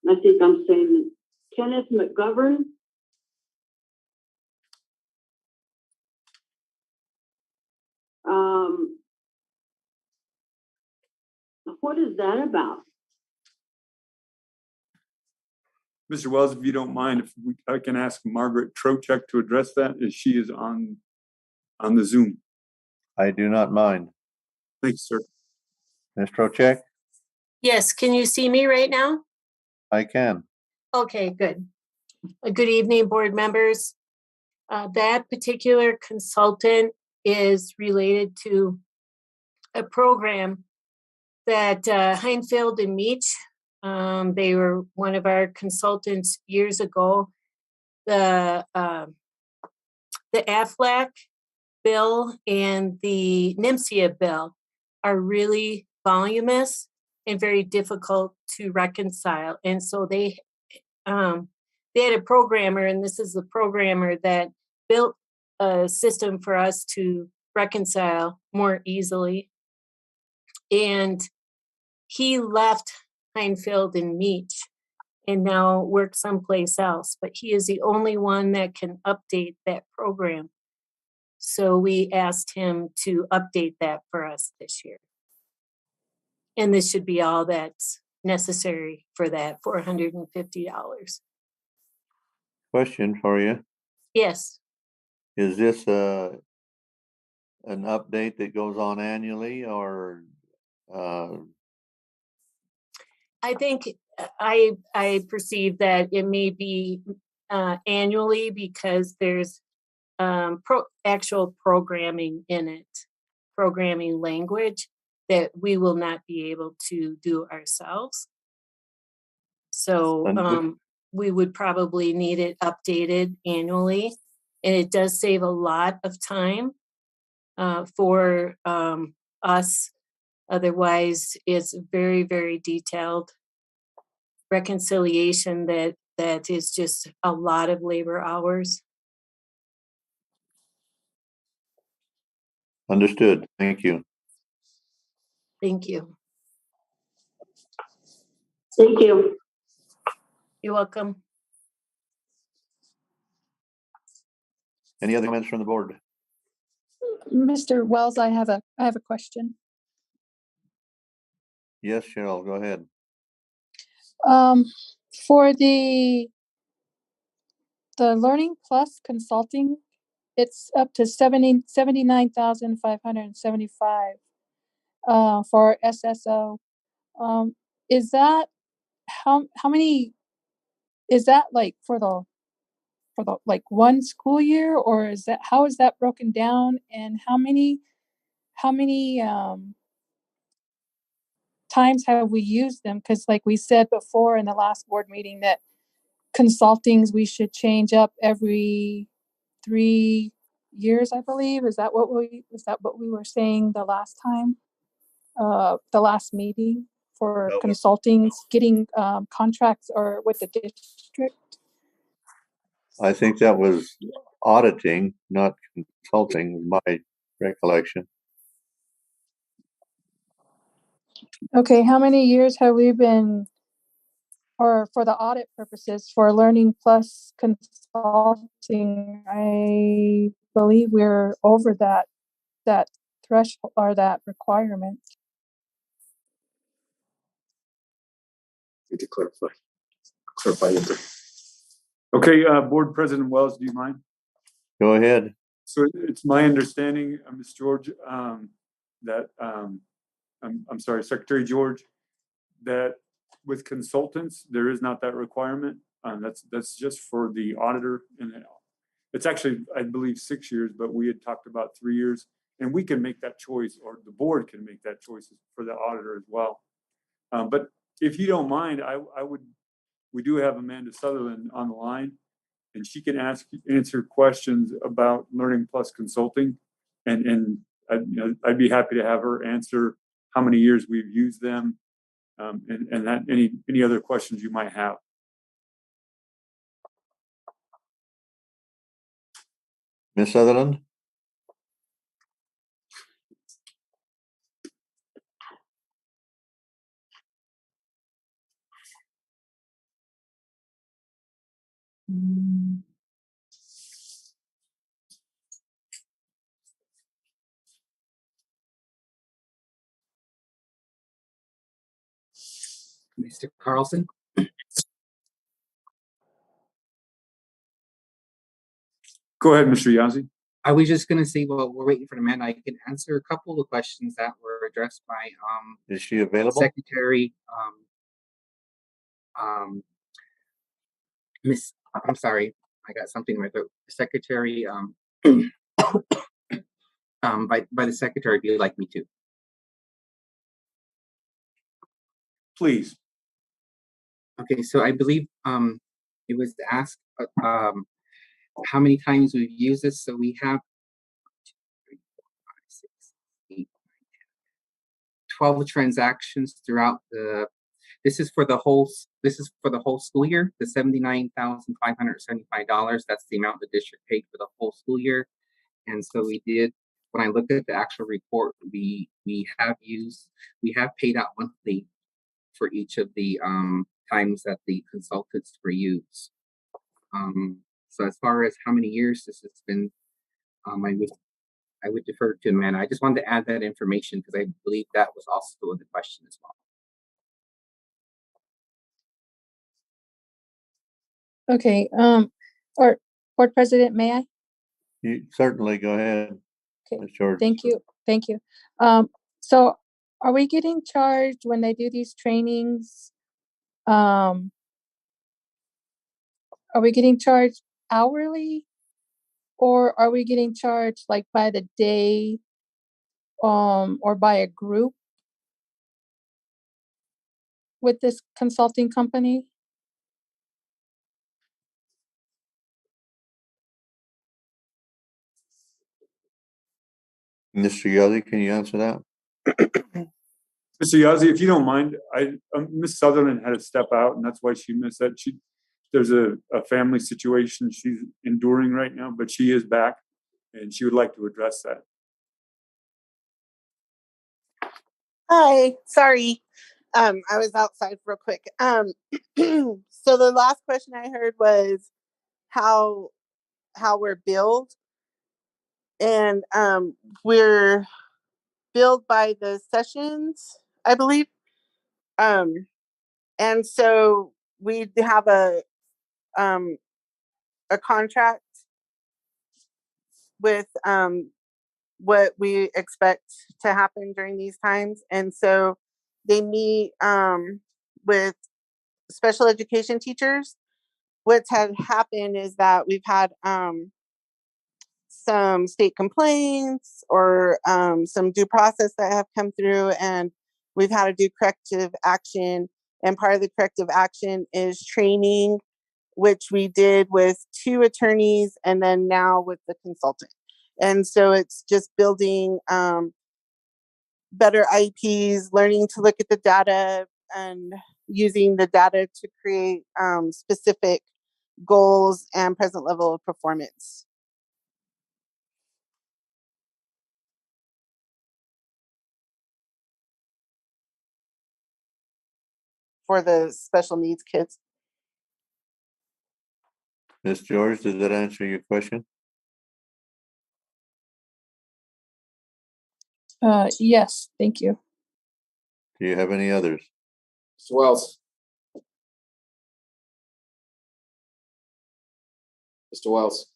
I think I'm saying Kenneth McGovern. What is that about? Mr. Wells, if you don't mind, I can ask Margaret Trocheck to address that, as she is on the Zoom. I do not mind. Thanks, sir. Ms. Trocheck? Yes, can you see me right now? I can. Okay, good. Good evening, board members. That particular consultant is related to a program that Heinfeld and Meach, they were one of our consultants years ago. The AFLAC bill and the NIMSIA bill are really voluminous and very difficult to reconcile. And so they had a programmer, and this is the programmer that built a system for us to reconcile more easily. And he left Heinfeld and Meach and now works someplace else, but he is the only one that can update that program. So we asked him to update that for us this year. And this should be all that's necessary for that, $450. Question for you. Yes. Is this an update that goes on annually, or I think I perceive that it may be annually, because there's actual programming in it, programming language that we will not be able to do ourselves. So we would probably need it updated annually, and it does save a lot of time for us. Otherwise, it's very, very detailed reconciliation that is just a lot of labor hours. Understood. Thank you. Thank you. Thank you. You're welcome. Any other comments from the board? Mr. Wells, I have a question. Yes, Cheryl, go ahead. For the Learning Plus consulting, it's up to 79,575 for SSO. Is that how many? Is that like for the like one school year, or is that, how is that broken down, and how many times have we used them? Because like we said before in the last board meeting, that consultings we should change up every 3 years, I believe. Is that what we were saying the last time, the last meeting for No. consultings, getting contracts or with the district? I think that was auditing, not consulting, my recollection. Okay, how many years have we been, or for the audit purposes, for Learning Plus Consulting? I believe we're over that threshold or that requirement. Need to clarify it. Okay, Board President Wells, do you mind? Go ahead. So it's my understanding, Ms. George, that, I'm sorry, Secretary George, that with consultants, there is not that requirement. That's just for the auditor, and it's actually, I believe, 6 years, but we had talked about 3 years, and we can make that choice, or the board can make that choice for the auditor as well. But if you don't mind, we do have Amanda Sutherland on the line, and she can answer questions about Learning Plus Consulting, and I'd be happy to have her answer how many years we've used them, and that any other questions you might have. Ms. Sutherland? Mr. Carlson? Go ahead, Mr. Yazzie. I was just going to say, well, we're waiting for the man. I can answer a couple of questions that were addressed by Is she available? Secretary Miss. I'm sorry, I got something in my throat. Secretary by the secretary, if you'd like me to. Please. Okay, so I believe it was asked how many times we've used this. So we have 12 transactions throughout the. This is for the whole school year. The $79,575. That's the amount the district paid for the whole school year. And so we did. When I looked at the actual report, we have paid out monthly for each of the times that the consultants were used. So as far as how many years this has been, I would defer to Amanda. I just wanted to add that information because I believe that was also the question as well. Okay, or Board President, may I? You certainly go ahead. Okay, Ms. George. thank you. So are we getting charged when they do these trainings? Are we getting charged hourly, or are we getting charged like by the day, or by a group with this consulting company? Mr. Yazzie, can you answer that? Mr. Yazzie, if you don't mind, Ms. Sutherland had to step out, and that's why she missed that. There's a family situation she's enduring right now, but she is back, and she would like to address that. Hi, sorry. I was outside real quick. So the last question I heard was how we're billed, and we're billed by the sessions, I believe. And so we have a contract with what we expect to happen during these times, and so they meet with special education teachers. What's had happened is that we've had some state complaints or some due process that have come through, and we've had to do corrective action. And part of the corrective action is training, which we did with 2 attorneys and then now with the consultant. And so it's just building better IEPs, learning to look at the data and using the data to create specific goals and present level of performance. for the special needs kids. Ms. George, does that answer your question? Yes, thank you. Do you have any others? Mr. Wells. Mr. Wells.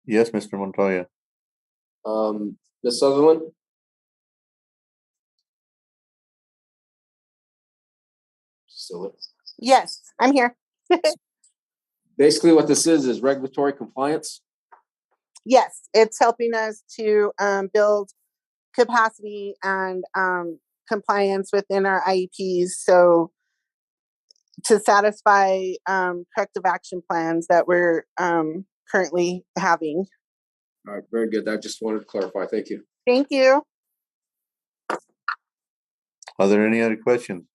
Yes, Mr. Montoya. Ms. Sutherland. Still there? Yes, I'm here. Basically, what this is regulatory compliance. Yes, it's helping us to build capacity and compliance within our IEPs. So to satisfy corrective action plans that we're currently having. All right, very good. I just wanted to clarify. Thank you. Thank you. Are there any other questions?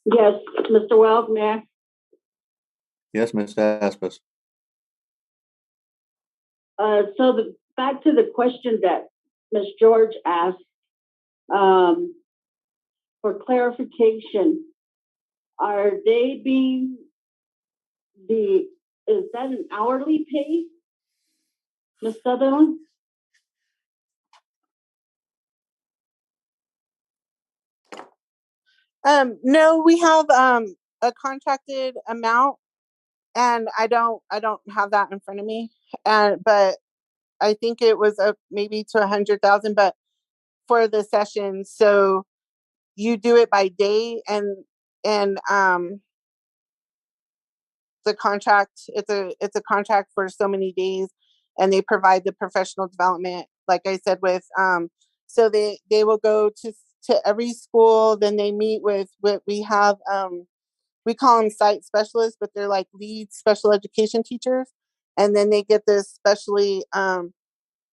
Yes, Mr. Wells, may I? Yes, Ms. Aspas. Back to the question that Ms. George asked, for clarification, are they being is that an hourly pay, Ms. Sutherland? No, we have a contracted amount, and I don't have that in front of me. But I think it was maybe to 100,000, but for the session. So you do it by day, and the contract, it's a contract for so many days, and they provide the professional development, like I said, with so they will go to every school, then they meet with what we have, we call them site specialists, but they're like lead special education teachers, and then they get this specially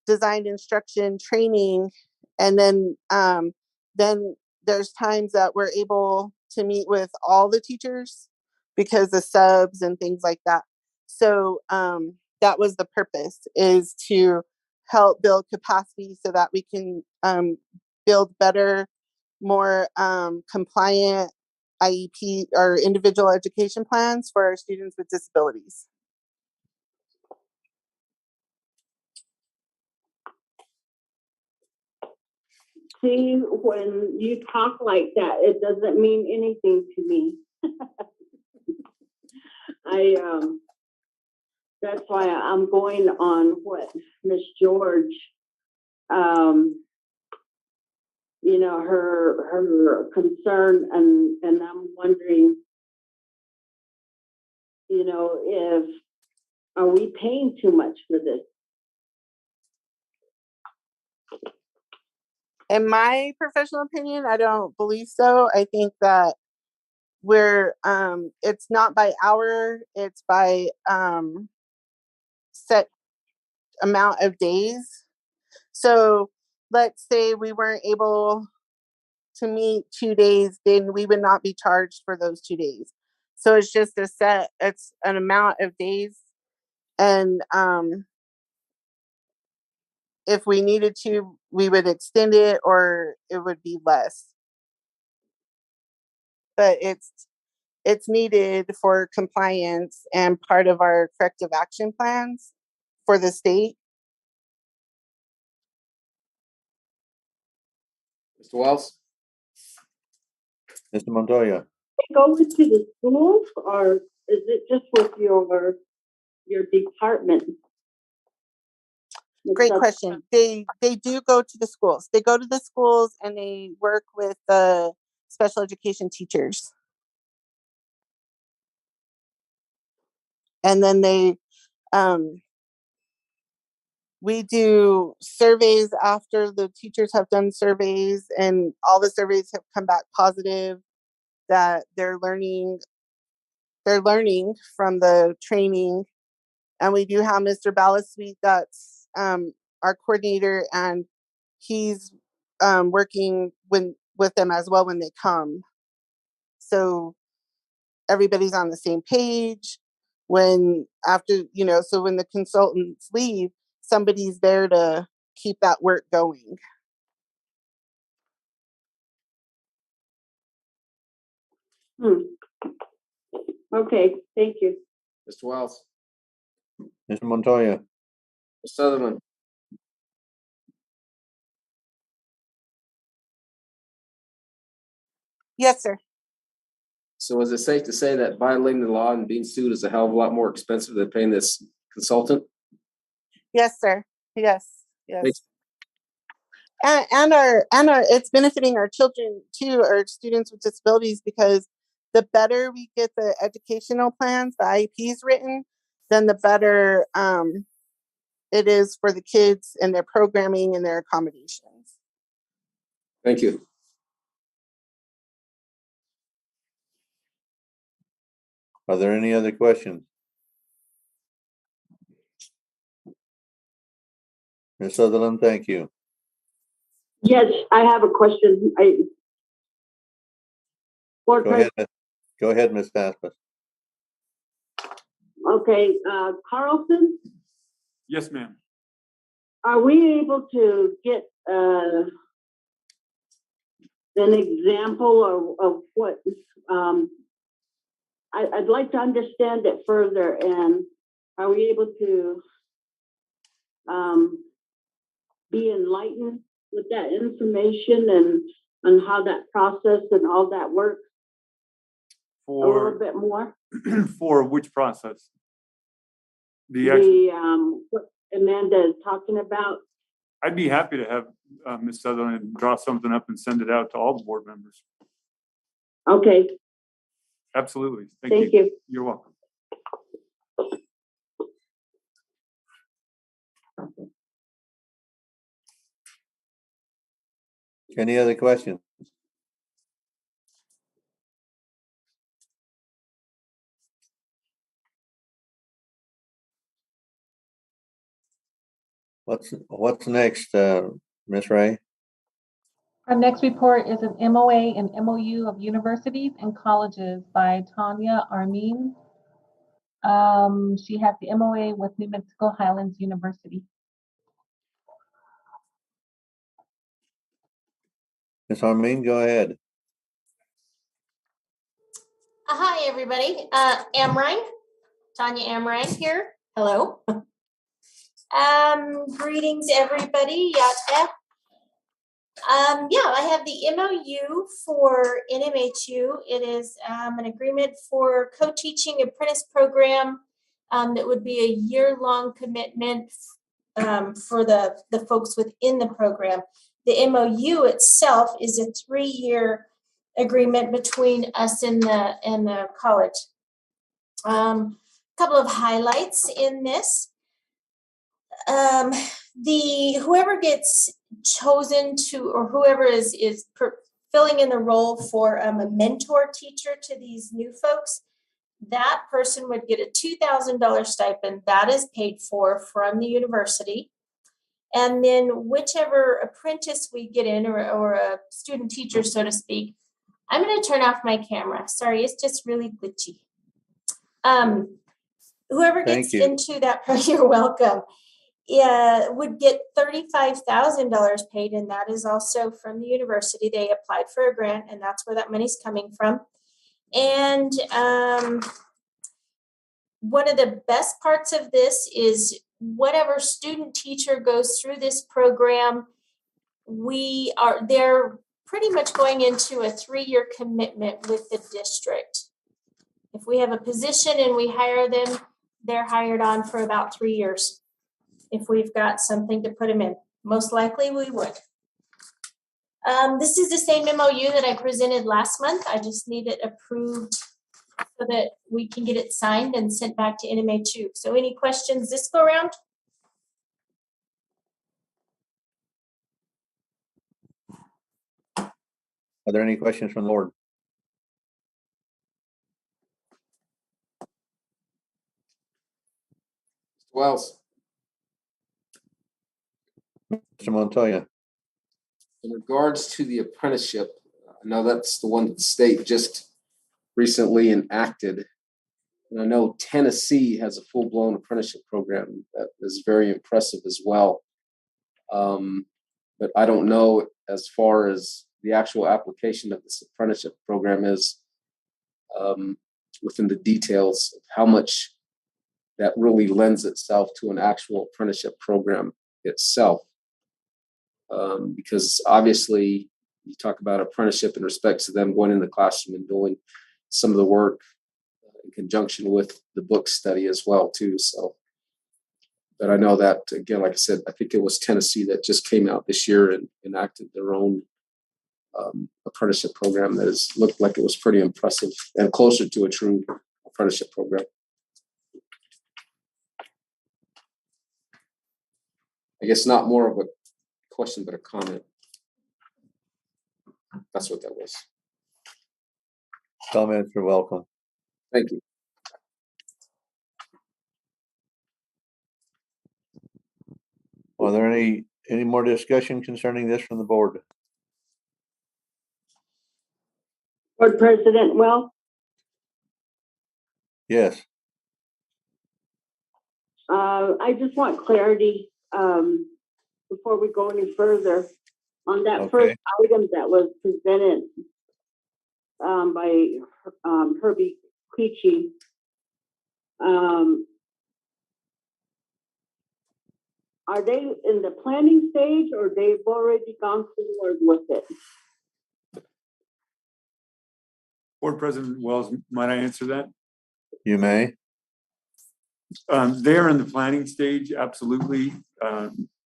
designed instruction training, and then there's times that we're able to meet with all the teachers because the subs and things like that. So that was the purpose, is to help build capacity so that we can build better, more compliant IEP or individual education plans for our students with disabilities. See, when you talk like that, it doesn't mean anything to me. That's why I'm going on what Miss George, her concern, and I'm wondering, if are we paying too much for this? In my professional opinion, I don't believe so. I think that we're it's not by hour, it's by set amount of days. So let's say we weren't able to meet 2 days, then we would not be charged for those 2 days. So it's just it's an amount of days, and if we needed to, we would extend it, or it would be less. But it's needed for compliance and part of our corrective action plans for the state. Mr. Wells. Mr. Montoya. Go into the schools, or is it just with your department? Great question. They do go to the schools. They go to the schools and they work with the special education teachers. And then we do surveys after the teachers have done surveys, and all the surveys have come back positive that they're learning from the training. And we do have Mr. Ballasweet, that's our coordinator, and he's working with them as well when they come. So everybody's on the same page. When the consultants leave, somebody's there to keep that work going. Okay, thank you. Mr. Wells, Mr. Montoya, Mr. Sutherland, Yes, sir. so is it safe to say that violating the law and being sued is a hell of a lot more expensive than paying this consultant? Yes, sir. Yes, yes. Thanks. And it's benefiting our children too, our students with disabilities, because the better we get the educational plans, the IEPs written, then the better it is for the kids and their programming and their accommodations. Thank you. are there any other questions? Ms. Sutherland, thank you. Yes, I have a question. Board President, Go ahead, Ms. Paspas. okay, Carlson, Yes, ma'am. are we able to get an example of what I'd like to understand it further, and are we able to be enlightened with that information and how that process and all that works a little bit more? For which process? What Amanda is talking about. I'd be happy to have Ms. Sutherland draw something up and send it out to all the board members. Okay, Absolutely. thank you. You're welcome. Any other questions? What's next, Ms. Ray? Our next report is an MOA and MOU of universities and colleges by Tanya Armin. She has the MOA with New Mexico Highlands University. Ms. Armin, go ahead. Hi, everybody. Amrine, Tanya Amrine here. Hello. Greetings, everybody. Yata. I have the MOU for NMHU. It is an agreement for co-teaching apprentice program that would be a year-long commitment for the folks within the program. The MOU itself is a 3-year agreement between us and the college. Couple of highlights in this. Whoever gets chosen to, or whoever is filling in the role for a mentor teacher to these new folks, that person would get a $2,000 stipend that is paid for from the university. And then whichever apprentice we get in, or a student teacher, so to speak, I'm going to turn off my camera. Sorry, it's just really glitchy. Whoever gets into that, you're welcome. Would get $35,000 paid, and that is also from the university. They applied for a grant, and that's where that money's coming from. And one of the best parts of this is whatever student teacher goes through this program, they're pretty much going into a 3-year commitment with the district. If we have a position and we hire them, they're hired on for about 3 years. If we've got something to put them in, most likely we would. This is the same MOU that I presented last month. I just need it approved so that we can get it signed and sent back to NMHU. So any questions this go around? Are there any questions from the board? Mr. Wells. Mr. Montoya. In regards to the apprenticeship, I know that's the one that the state just recently enacted. And I know Tennessee has a full-blown apprenticeship program that is very impressive as well. But I don't know as far as the actual application of this apprenticeship program is within the details of how much that really lends itself to an actual apprenticeship program itself. Because obviously you talk about apprenticeship in respect to them going in the classroom and doing some of the work in conjunction with the book study as well too. So, but I know that, again, like I said, I think it was Tennessee that just came out this year and enacted their own apprenticeship program that looked like it was pretty impressive and closer to a true apprenticeship program. I guess not more of a question, but a comment. That's what that was. Comments are welcome. Thank you. Are there any more discussion concerning this from the board? Board President, well, Yes. I just want clarity before we go any further on that first item that was presented by Herbie Cleachy. Are they in the planning stage or they've already gone forward with it? Board President Wells, might I answer that? You may. They're in the planning stage, absolutely.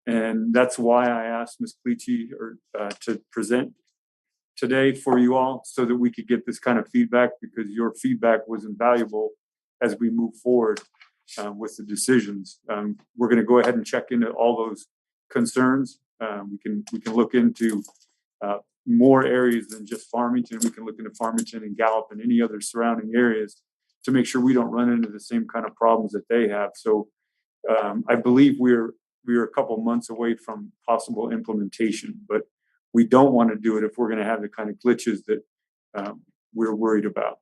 And that's why I asked Ms. Cleachy to present today for you all so that we could get this kind of feedback, because your feedback was invaluable as we move forward with the decisions. We're going to go ahead and check into all those concerns. We can look into more areas than just Farmington. We can look into Farmington and Gallup and any other surrounding areas to make sure we don't run into the same kind of problems that they have. So I believe we're a couple months away from possible implementation, but we don't want to do it if we're going to have the kind of glitches that we're worried about.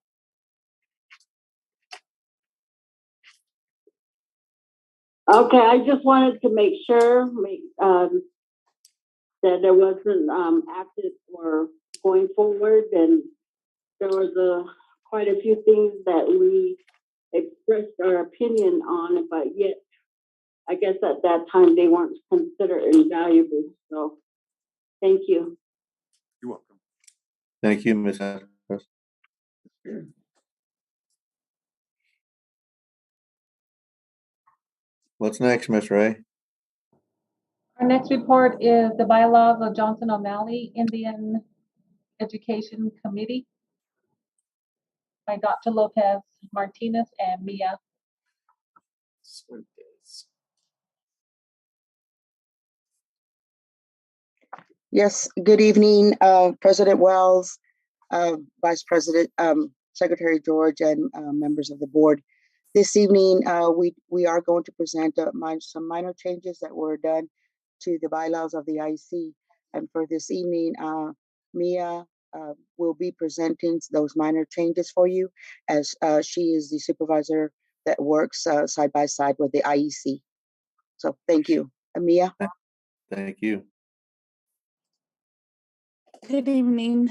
Okay, I just wanted to make sure that there wasn't active or going forward, and there was quite a few things that we expressed our opinion on, but yet I guess at that time they weren't considered invaluable. So thank you. You're welcome. Thank you, Ms. Harris. What's next, Ms. Ray? Our next report is the bylaws of Johnson O'Malley Indian Education Committee by Dr. Lopez Martinez and Mia. Yes, good evening, President Wells, Vice President, Secretary George, and members of the board. This evening, we are going to present some minor changes that were done to the bylaws of the IEC. And for this evening, Mia will be presenting those minor changes for you, as she is the supervisor that works side by side with the IEC. So thank you. Mia? Thank you. Good evening,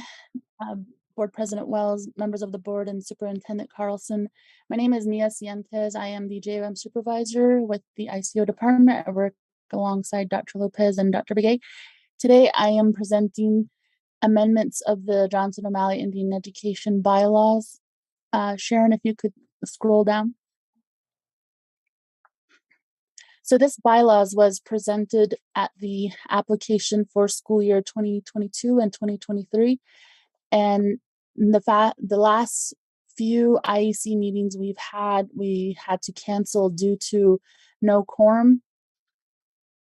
Board President Wells, members of the board, and Superintendent Carlson. My name is Mia Cientes. I am the JOM supervisor with the ICO department. I work alongside Dr. Lopez and Dr. Begay. Today, I am presenting amendments of the Johnson O'Malley Indian Education bylaws. Sharon, if you could scroll down. So this bylaws was presented at the application for school year 2022 and 2023. And the last few IEC meetings we had to cancel due to no quorum.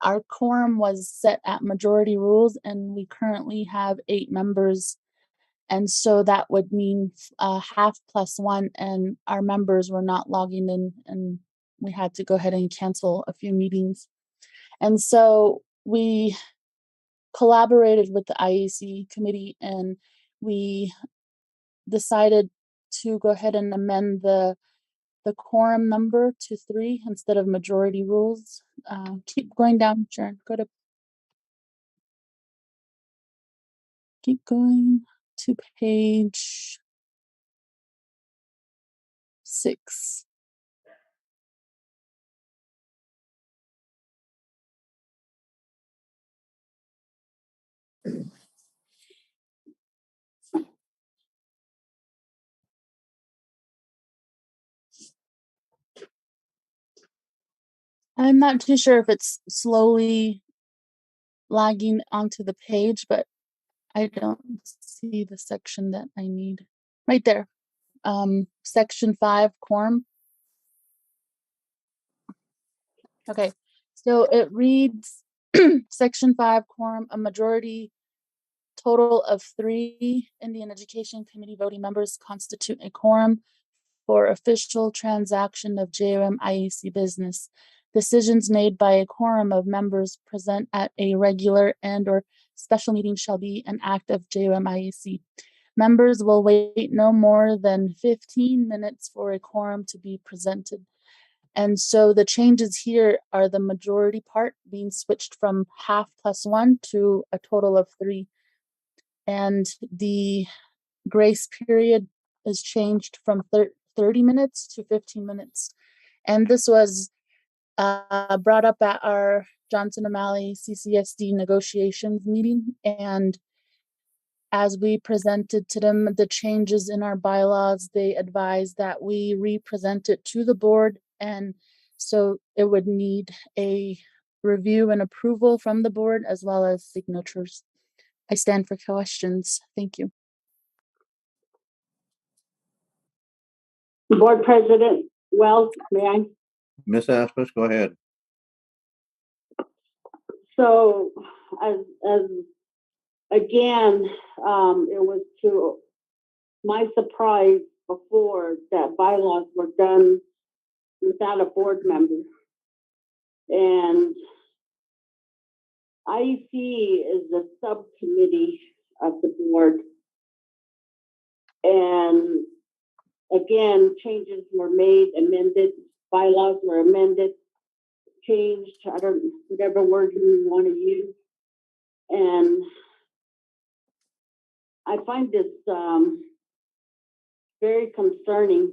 Our quorum was set at majority rules, and we currently have 8 members. And so that would mean half plus 1, and our members were not logging in, and we had to go ahead and cancel a few meetings. And so we collaborated with the IEC committee, and we decided to go ahead and amend the quorum number to 3 instead of majority rules. Keep going down, Sharon. Keep going to page 6. I'm not too sure if it's slowly lagging onto the page, but I don't see the section that I need. Right there. Section 5, quorum. Okay, so it reads Section 5, quorum, a majority total of 3 Indian Education Committee voting members constitute a quorum for official transaction of JOM IEC business. Decisions made by a quorum of members present at a regular and/or special meeting shall be an act of JOM IEC. Members will wait no more than 15 minutes for a quorum to be presented. And so the changes here are the majority part being switched from half plus 1 to a total of 3. And the grace period is changed from 30 minutes to 15 minutes. And this was brought up at our Johnson O'Malley CCSD negotiations meeting. And as we presented to them the changes in our bylaws, they advised that we re-present it to the board. And so it would need a review and approval from the board as well as signatures. I stand for questions. Thank you. Board President Wells, may I? Ms. Asmus, go ahead. So, as again, it was to my surprise before that bylaws were done without a board member. And IEC is a subcommittee of the board. And again, changes were made, amended, bylaws were amended, changed, whatever word you want to use. And I find this very concerning.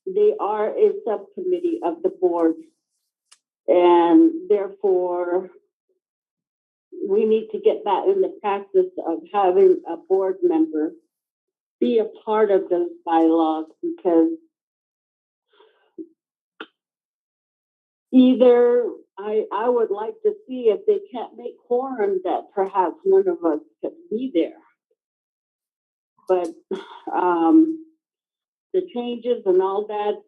They are a subcommittee of the board, and therefore we need to get back in the practice of having a board member be a part of those bylaws, because either I would like to see if they can't make quorum that perhaps one of us could be there. But the changes and all that,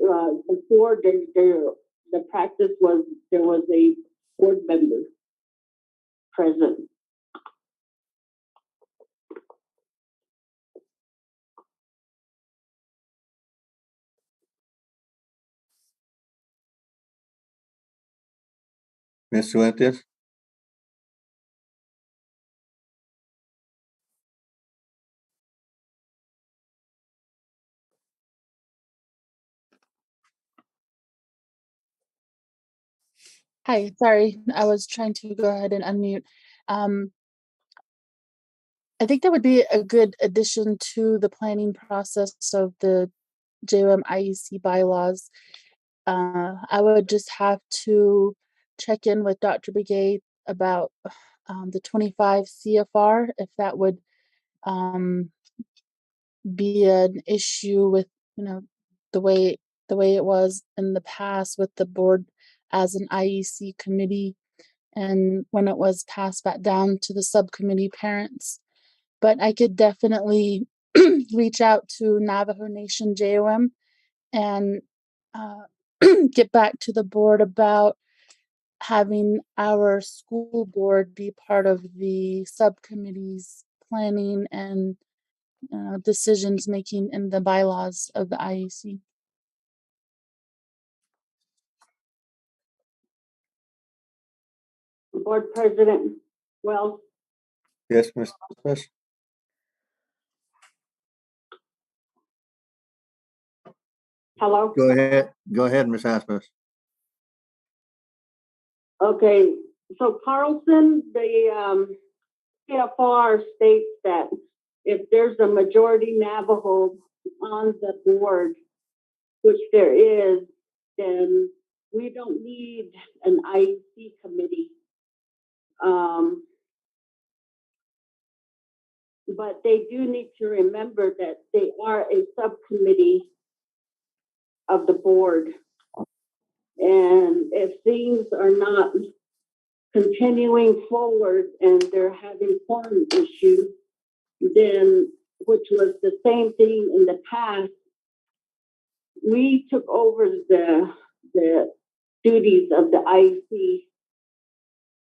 before the practice was there was a board member present. Ms. Fuentes? Hi, sorry, I was trying to go ahead and unmute. I think that would be a good addition to the planning process of the JOM IEC bylaws. I would just have to check in with Dr. Begay about the 25 CFR, if that would be an issue with, the way it was in the past with the board as an IEC committee, and when it was passed back down to the subcommittee parents. But I could definitely reach out to Navajo Nation JOM and get back to the board about having our school board be part of the subcommittee's planning and decisions making in the bylaws of the IEC. Board President Wells. Yes, Ms. Asmus? Hello? Go ahead, Ms. Asmus. Okay, so Carlson, the CFR states that if there's a majority Navajo on the board, which there is, then we don't need an IEC committee. But they do need to remember that they are a subcommittee of the board. And if things are not continuing forward and they're having quorum issues, then, which was the same thing in the past, we took over the duties of the IEC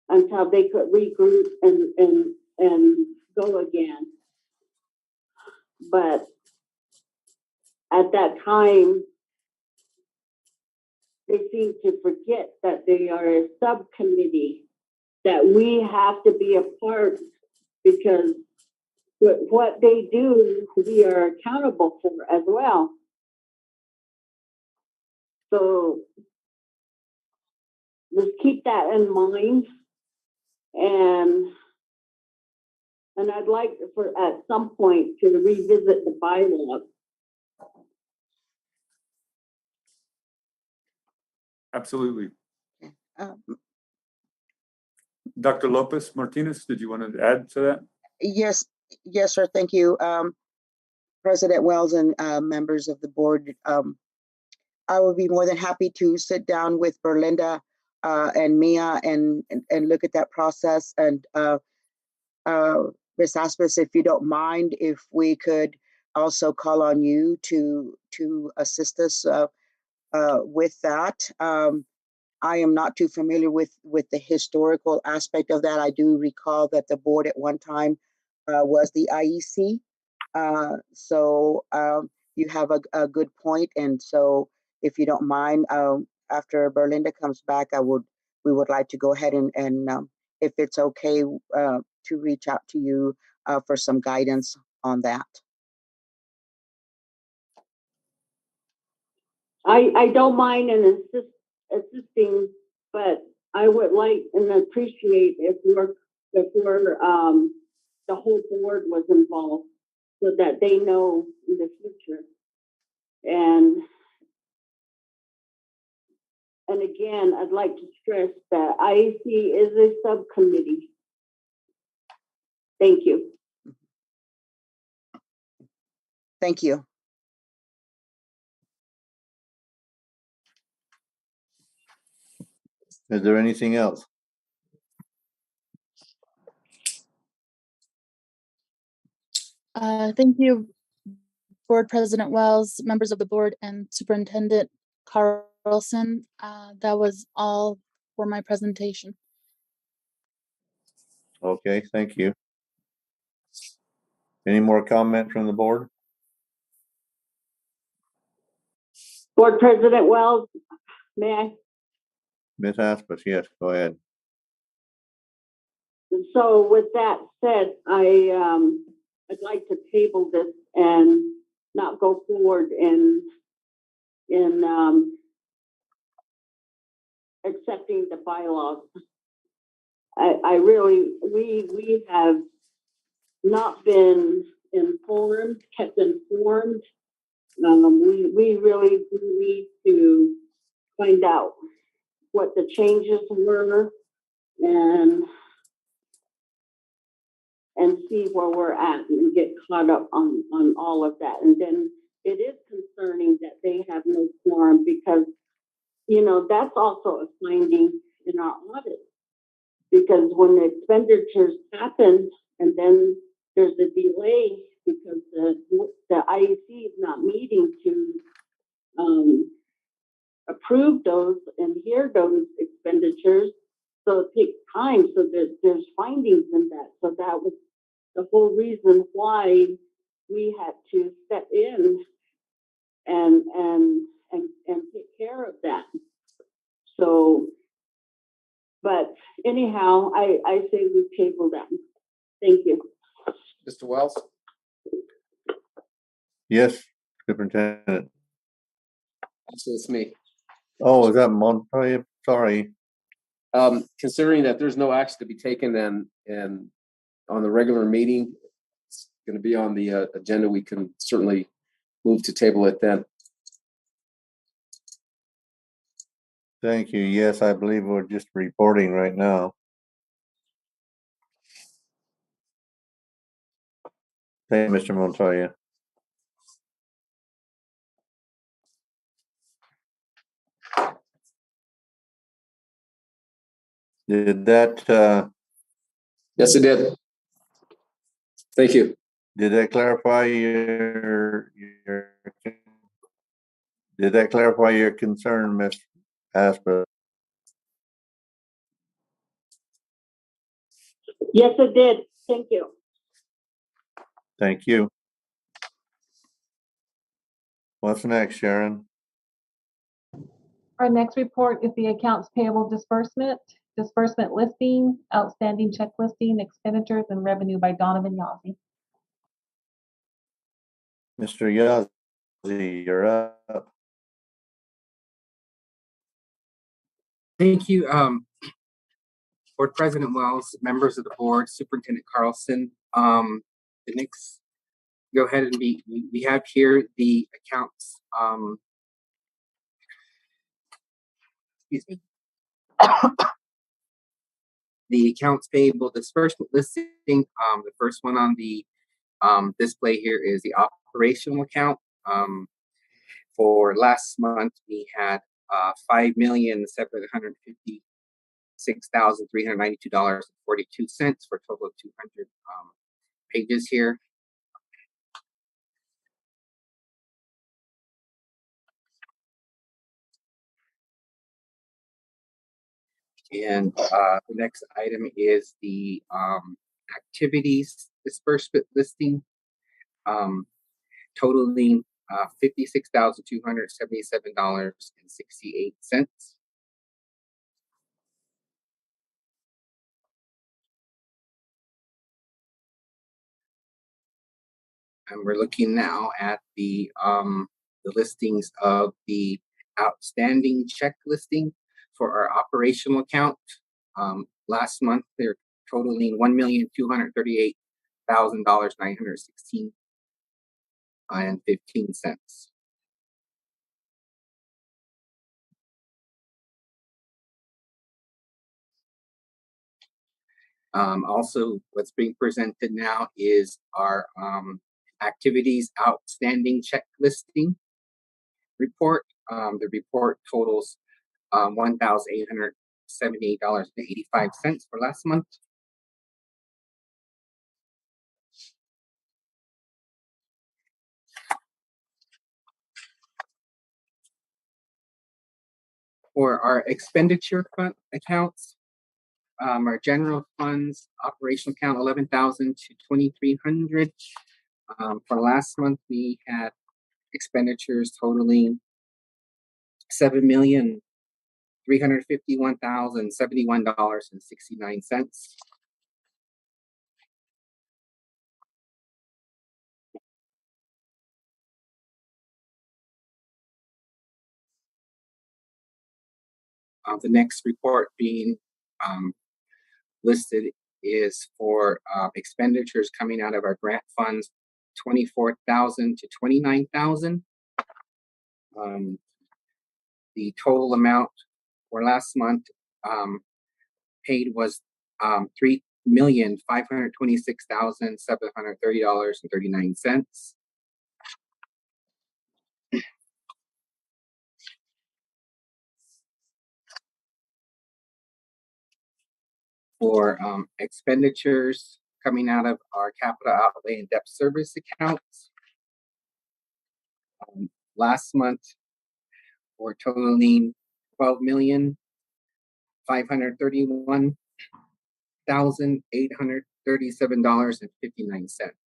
until they could regroup and go again. But at that time, they seem to forget that they are a subcommittee, that we have to be a part, because what they do, we are accountable for as well. So just keep that in mind. And I'd like for at some point to revisit the bylaws. Absolutely. Um, Dr. Lopez Martinez, did you want to add to that? Yes, yes, sir. Thank you, President Wells and members of the board. I would be more than happy to sit down with Berlinda and Mia and look at that process. And Ms. Aspis, if you don't mind, if we could also call on you to assist us with that. I am not too familiar with the historical aspect of that. I do recall that the board at one time was the IEC. So you have a good point. And so if you don't mind, after Berlinda comes back, we would like to go ahead and if it's okay to reach out to you for some guidance on that. I don't mind and assisting, but I would like and appreciate if the whole board was involved, so that they know in the future. And again, I'd like to stress that IEC is a subcommittee. Thank you. Thank you. Is there anything else? Thank you, Board President Wells, members of the board, and Superintendent Carlson. That was all for my presentation. Okay, thank you. Any more comment from the board? Board President Wells, may I? Ms. Aspis, yes, go ahead. So with that said, I'd like to table this and not go forward in accepting the bylaws. I really, we have not been kept informed. We really do need to find out what the changes were and see where we're at and get caught up on all of that. And then it is concerning that they have no quorum, because, you know, that's also a finding in our audit. Because when the expenditures happen and then there's a delay because the IEC is not meeting to approve those and hear those expenditures, so it takes time. So there's findings in that. So that was the whole reason why we had to step in and take care of that. So, but anyhow, I say we table that. Thank you. Mr. Wells? Yes, Superintendent. So it's me. Oh, is that Montoya? Sorry. Considering that there's no action to be taken and on the regular meeting, it's going to be on the agenda, we can certainly move to table it then. Thank you. Yes, I believe we're just reporting right now. Thank you, Mr. Montoya. Did that Yes, it did. Thank you. did that clarify your concern, Ms. Asper? Yes, it did. Thank you. Thank you. What's next, Sharon? Our next report is the accounts payable disbursement listing, outstanding check listing, expenditures, and revenue by Donovan Yazzie. Mr. Yazzie, you're up. Thank you, Board President Wells, members of the board, Superintendent Carlson. The next, go ahead and we have here the accounts. Excuse me. The accounts payable disbursement listing. The first one on the display here is the operational account. For last month, we had $5,756,392.42 for a total of 200 pages here. And the next item is the activities disbursement listing, totaling $56,277.68. And we're looking now at the listings of the outstanding check listing for our operational account. Last month, they're totaling $1,238,916.15. Also, what's being presented now is our activities outstanding check listing report. The report totals $1,878.85 for last month. For our expenditure fund accounts, our general funds operational account 11,000 to 2,300. For last month, we had expenditures totaling $7,351,071.69. The next report being listed is for expenditures coming out of our grant funds, 24,000 to 29,000. The total amount for last month paid was $3,526,730.39. For expenditures coming out of our capital outlay and debt service accounts. Last month, we're totaling $12,531,837.59.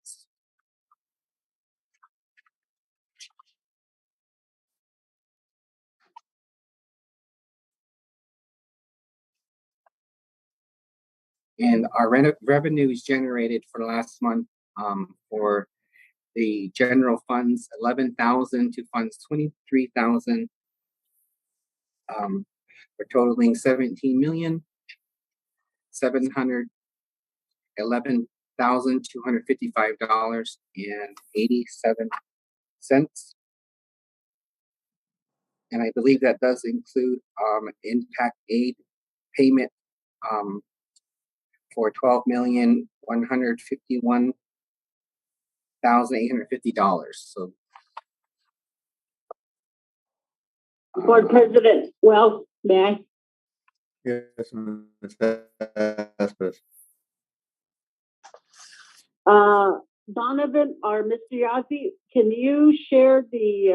And our revenues generated for last month for the general funds, 11,000 to funds 23,000. We're totaling $17,711,255.87. and I believe that does include impact aid payment for $12,151,850. So, Board President Wells, may I? Yes, Ms. Aspis. Donovan or Mr. Yazzie, can you share the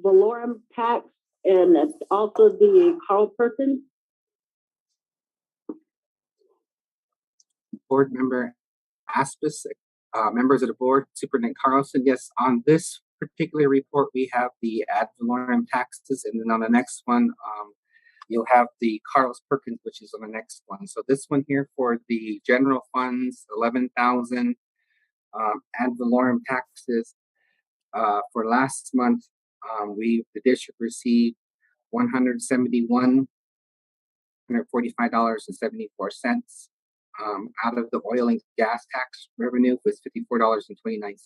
Valorum tax and also the Carl Perkins? Board Member Aspis, members of the board, Superintendent Carlson. Yes, on this particular report, we have the ad valorem taxes, and then on the next one, you'll have the Carlos Perkins, which is on the next one. So this one here for the general funds, 11,000 ad valorem taxes. For last month, the district received $145.74. Out of the oil and gas tax revenue was $54.29.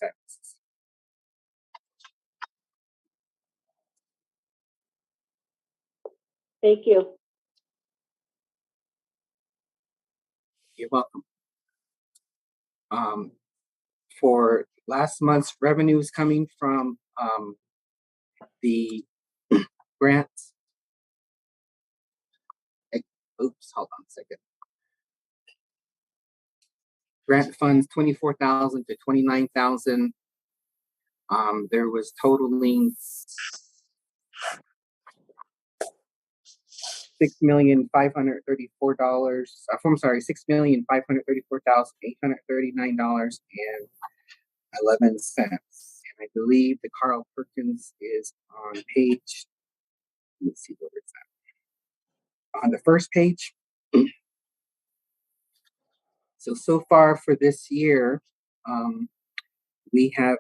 Thank you. You're welcome. For last month's revenues coming from the grants. Oops, hold on a second. Grant funds 24,000 to 29,000. There was totaling $6,534. I'm sorry, $6,534,839.11. And I believe the Carl Perkins is on page. Let me see where it's at. On the first page. So far for this year, we have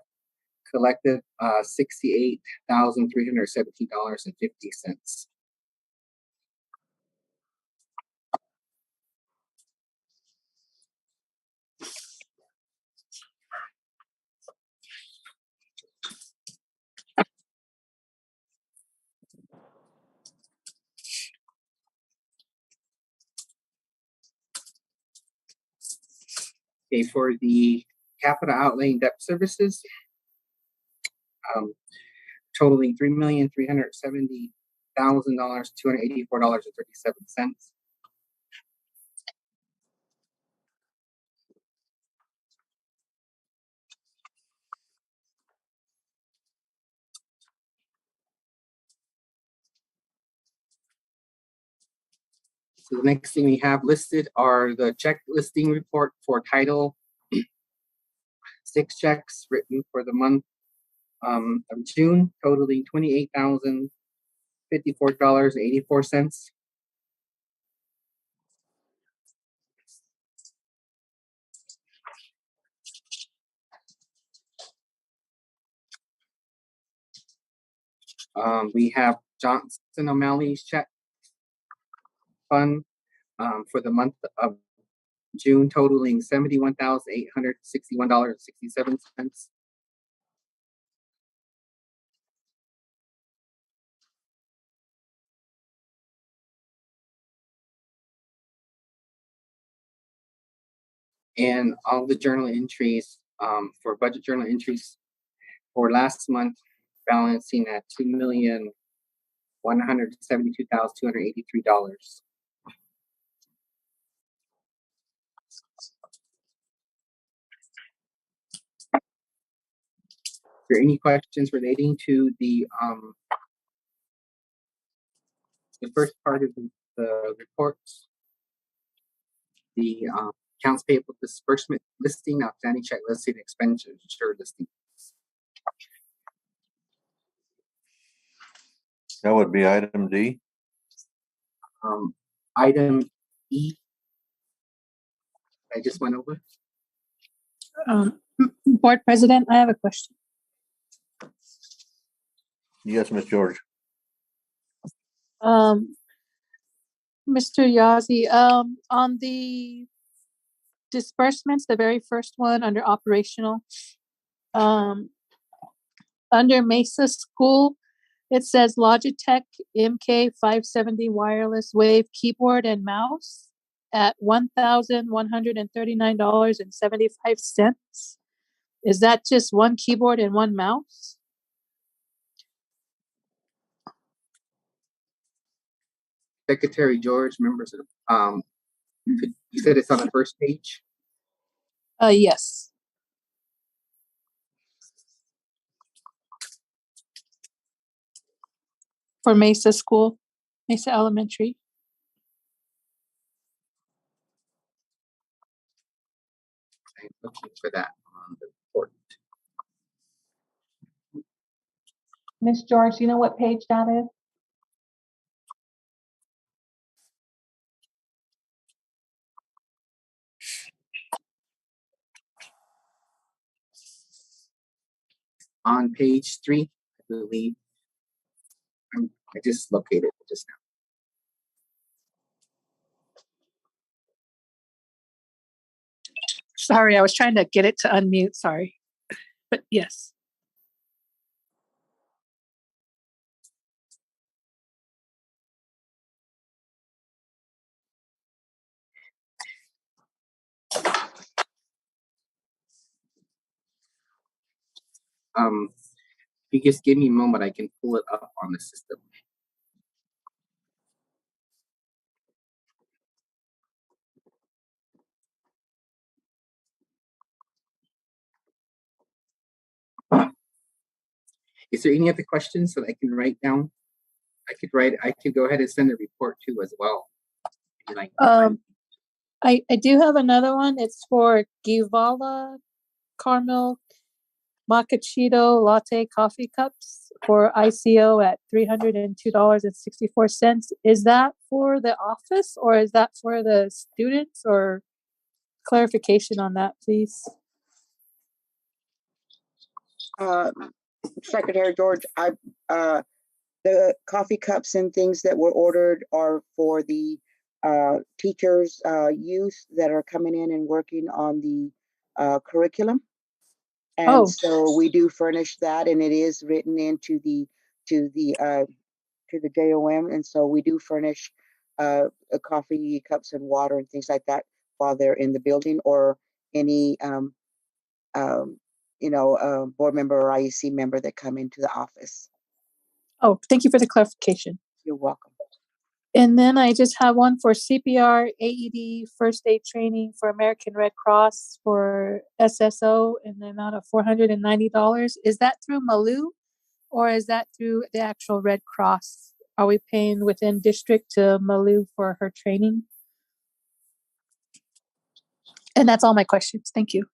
collected $68,317.50. Okay, for the capital outlay and debt services, totaling $3,370,284.37. So the next thing we have listed are the check listing report for Title 6 checks written for the month of June, totaling $28,054.84. We have Johnson O'Malley's check fund for the month of June, totaling $71,861.67. And all the journal entries for budget journal entries for last month, balancing at $2,172,283. Are there any questions relating to the first part of the reports? The accounts payable disbursement listing, outstanding check listing, expenditure listing. That would be item D. Item E, I just went over. Board President, I have a question. Yes, Ms. George. Mr. Yazzie, on the disbursements, the very first one under operational, under Mesa School, it says Logitech MK570 wireless wave keyboard and mouse at $1,139.75. Is that just one keyboard and one mouse? Secretary George, members of, you said it's on the first page? Yes. For Mesa School, Mesa Elementary. I'm looking for that on the report. Miss George, do you know what page that is? On page 3, I believe. I just located it just now. Sorry, I was trying to get it to unmute, sorry. But yes. If you just give me a moment, I can pull it up on the system. Is there any other questions that I can write down? I could go ahead and send a report too as well. Like, I do have another one. It's for Givala caramel macchiato latte coffee cups for ICO at $302.64. Is that for the office or is that for the students, or clarification on that, please? Secretary George, the coffee cups and things that were ordered are for the teachers, youth that are coming in and working on the curriculum. And so we do furnish that, and it is written into the JOM, and so we do furnish coffee cups and water and things like that while they're in the building, or any board member or IEC member that come into the office. Oh, thank you for the clarification. You're welcome. And then I just have one for CPR, AED, first aid training for American Red Cross for SSO in the amount of $490. Is that through Malou, or is that through the actual Red Cross? Are we paying within district to Malou for her training? And that's all my questions. Thank you.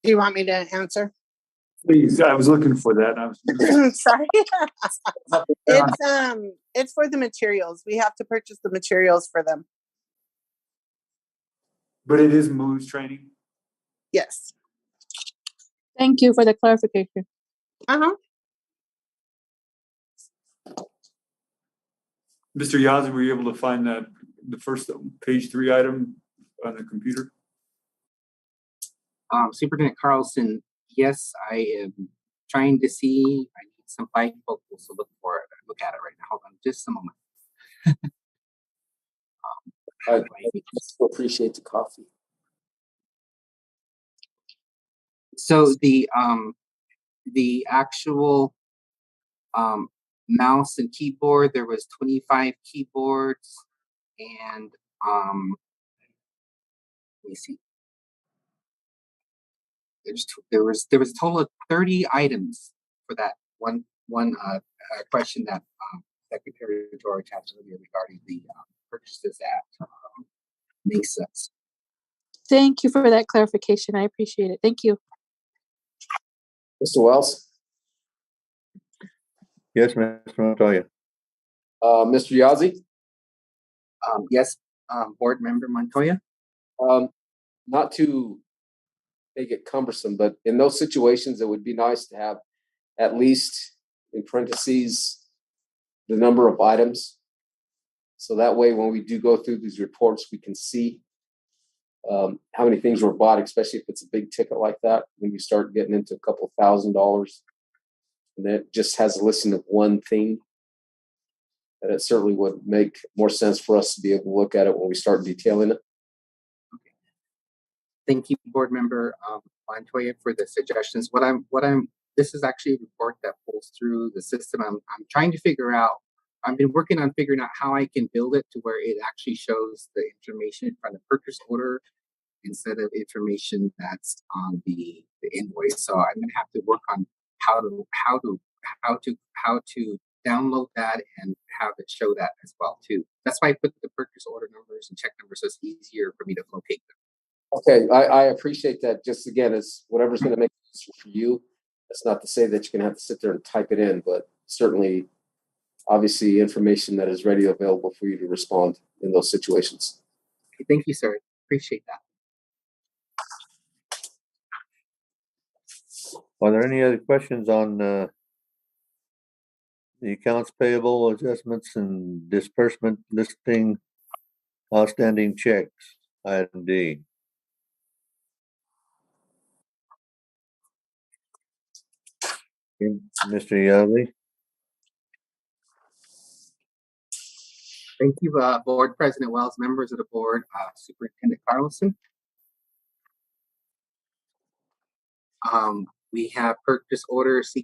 Do you want me to answer? Please, I was looking for that. I was Sorry. It's for the materials. We have to purchase the materials for them. But it is Moose training. Yes. Thank you for the clarification. Mr. Yazzie, were you able to find that the first page 3 item on the computer? Superintendent Carlson, yes, I am trying to see. I need some bifocals to look for it. Look at it right now. Hold on just a moment. I appreciate the coffee. So the actual mouse and keyboard, there was 25 keyboards, and let me see. There was a total of 30 items for that one question that Secretary George had earlier regarding the purchases at makes sense. Thank you for that clarification. I appreciate it. Thank you. Mr. Wells? Yes, Mr. Montoya. Mr. Yazzie? Yes, Board Member Montoya. Not to make it cumbersome, but in those situations, it would be nice to have at least in parentheses the number of items. So that way, when we do go through these reports, we can see how many things were bought, especially if it's a big ticket like that, when you start getting into a couple $1,000s, and it just has a listing of one thing, and it certainly would make more sense for us to be able to look at it when we start detailing it. Thank you, Board Member Montoya, for the suggestions. This is actually a report that pulls through the system. I'm trying to figure out. I've been working on figuring out how I can build it to where it actually shows the information from the purchase order instead of information that's on the invoice. So I'm gonna have to work on how to download that and have it show that as well too. That's why I put the purchase order numbers and check numbers so it's easier for me to locate them. Okay, I appreciate that. Just again, it's whatever's going to make it useful for you. That's not to say that you're going to have to sit there and type it in, but certainly, obviously, information that is ready available for you to respond in those situations. Okay, thank you, sir. Appreciate that. Are there any other questions on the accounts payable adjustments and disbursement listing outstanding checks, item D? Mr. Yardley? Thank you, Board President Wells, members of the board, Superintendent Carlson. We have purchase orders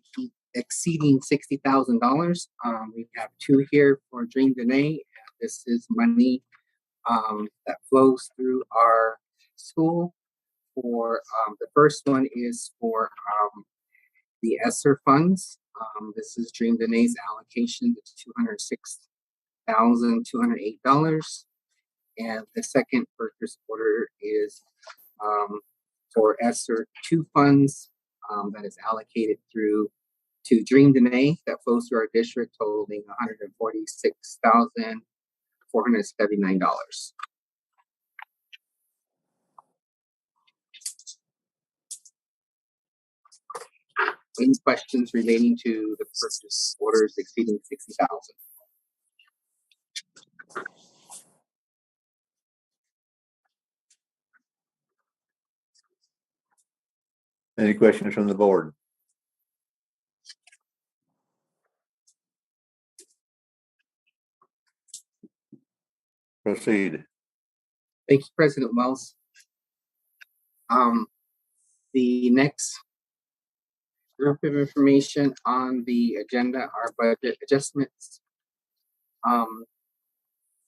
exceeding $60,000. We have two here for Dream Dene. This is money that flows through our school. For the first one is for the ESSER funds. This is Dream Dene's allocation to $206,208. And the second purchase order is for ESSER 2 funds that is allocated to Dream Dene that flows through our district, totaling $146,479. Any questions relating to the purchase orders exceeding $60,000? Any questions from the board? Proceed. Thank you, President Wells. The next group of information on the agenda are budget adjustments.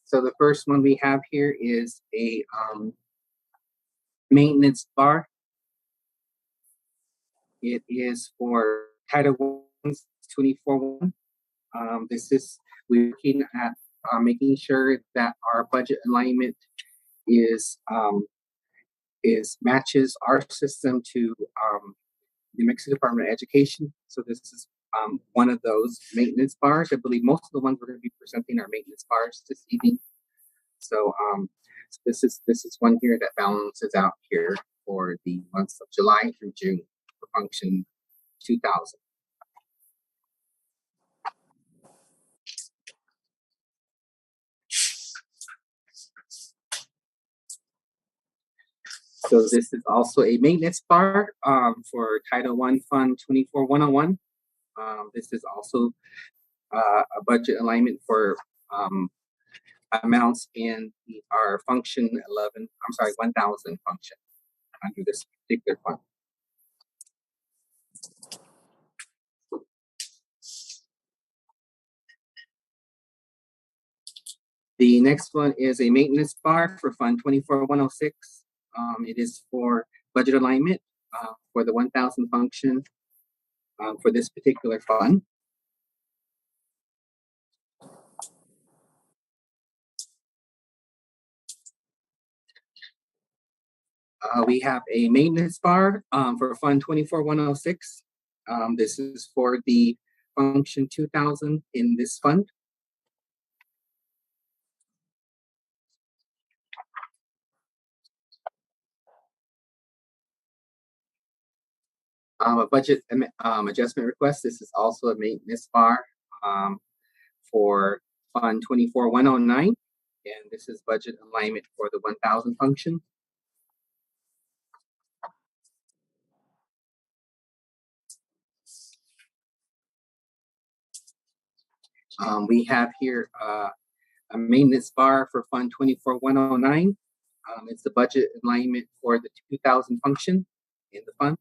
So the first one we have here is a maintenance bar. It is for Title I 24-1. This is we're looking at making sure that our budget alignment is matches our system to the Mexico Department of Education. So this is one of those maintenance bars. I believe most of the ones we're going to be presenting are maintenance bars this evening. So this is one here that balances out here for the months of July through June for function 2000. So this is also a maintenance bar for Title I Fund 24-101. This is also a budget alignment for amounts in our function 1000 function under this particular fund. The next one is a maintenance bar for Fund 24-106. It is for budget alignment for the 1000 function for this particular fund. We have a maintenance bar for Fund 24-106. This is for the function 2000 in this fund. A budget adjustment request. This is also a maintenance bar for Fund 24-109, and this is budget alignment for the 1000 function. We have here a maintenance bar for Fund 24109. It's the budget alignment for the 2000 function in the fund.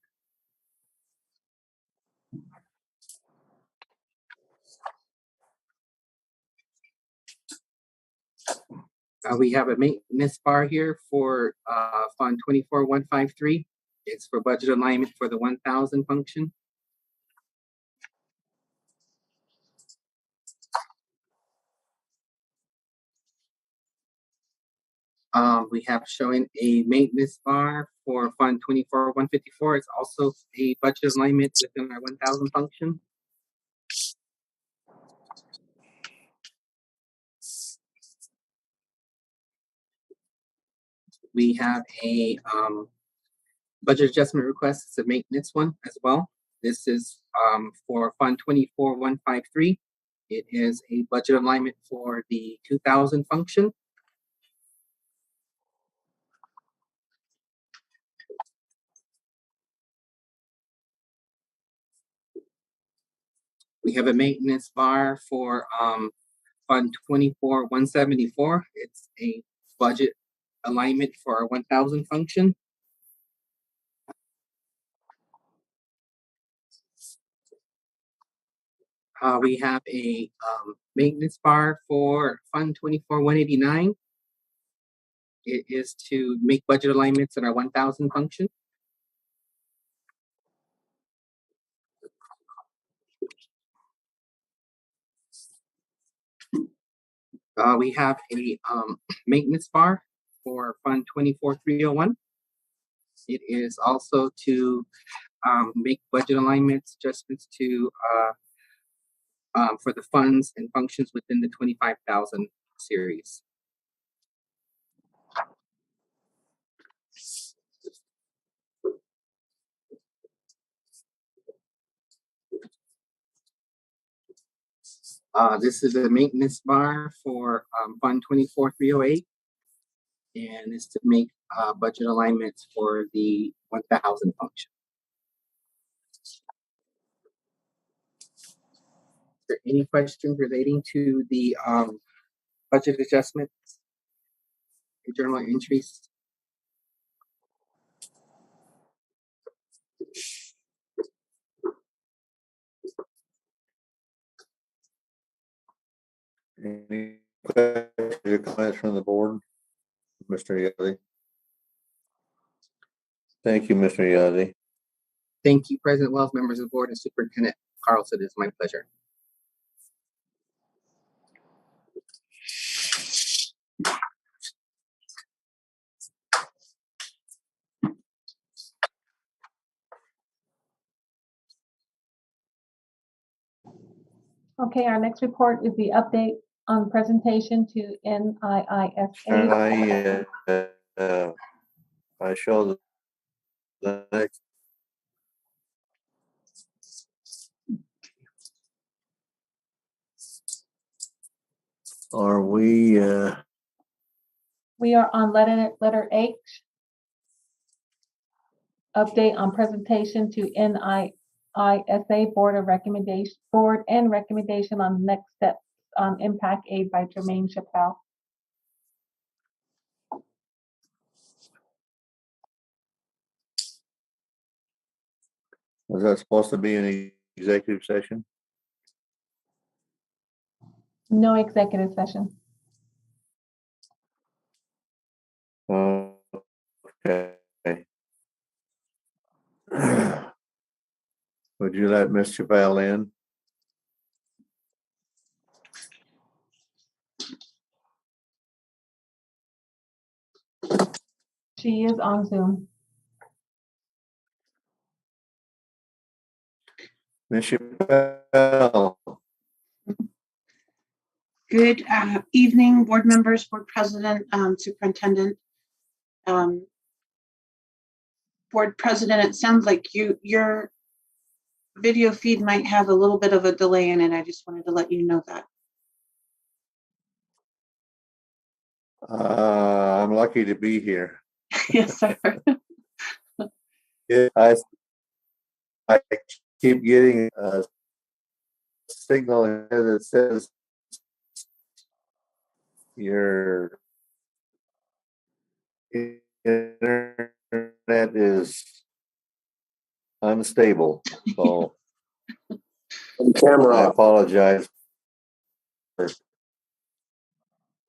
We have a maintenance bar here for Fund 24153. It's for budget alignment for the 1000 function. We have showing a maintenance bar for Fund 24154. It's also a budget alignment within our 1000 function. We have a budget adjustment request. It's a maintenance one as well. This is for Fund 24153. It is a budget alignment for the 2000 function. We have a maintenance bar for Fund 24174. It's a budget alignment for our 1000 function. We have a maintenance bar for Fund 24189. It is to make budget alignments in our 1000 function. We have a maintenance bar for Fund 24301. It is also to make budget alignments, adjustments to for the funds and functions within the 25,000 series. This is a maintenance bar for Fund 24308, and it's to make budget alignments for the 1000 function. Is there any questions relating to the budget adjustments, the journal entries? Any questions or comments from the board? Mr. Yadi. Thank you, Mr. Yadi. Thank you, President Wells, members of the board, and Superintendent Carlson. It's my pleasure. Okay, our next report is the update on presentation to NIISA. I show the next. Are we? We are on letter H. Update on presentation to NIISA Board and recommendation on next steps on impact aid by Jermaine Chappelle. Was that supposed to be an executive session? No executive session. Okay. Would you let Ms. Chappelle in? She is on Zoom. Ms. Chappelle. Good evening, board members, board president, superintendent. Board president, it sounds like your video feed might have a little bit of a delay in it. I just wanted to let you know that. I'm lucky to be here. Yes, sir. I keep getting a signal that says your internet is unstable, so Camera I off. apologize.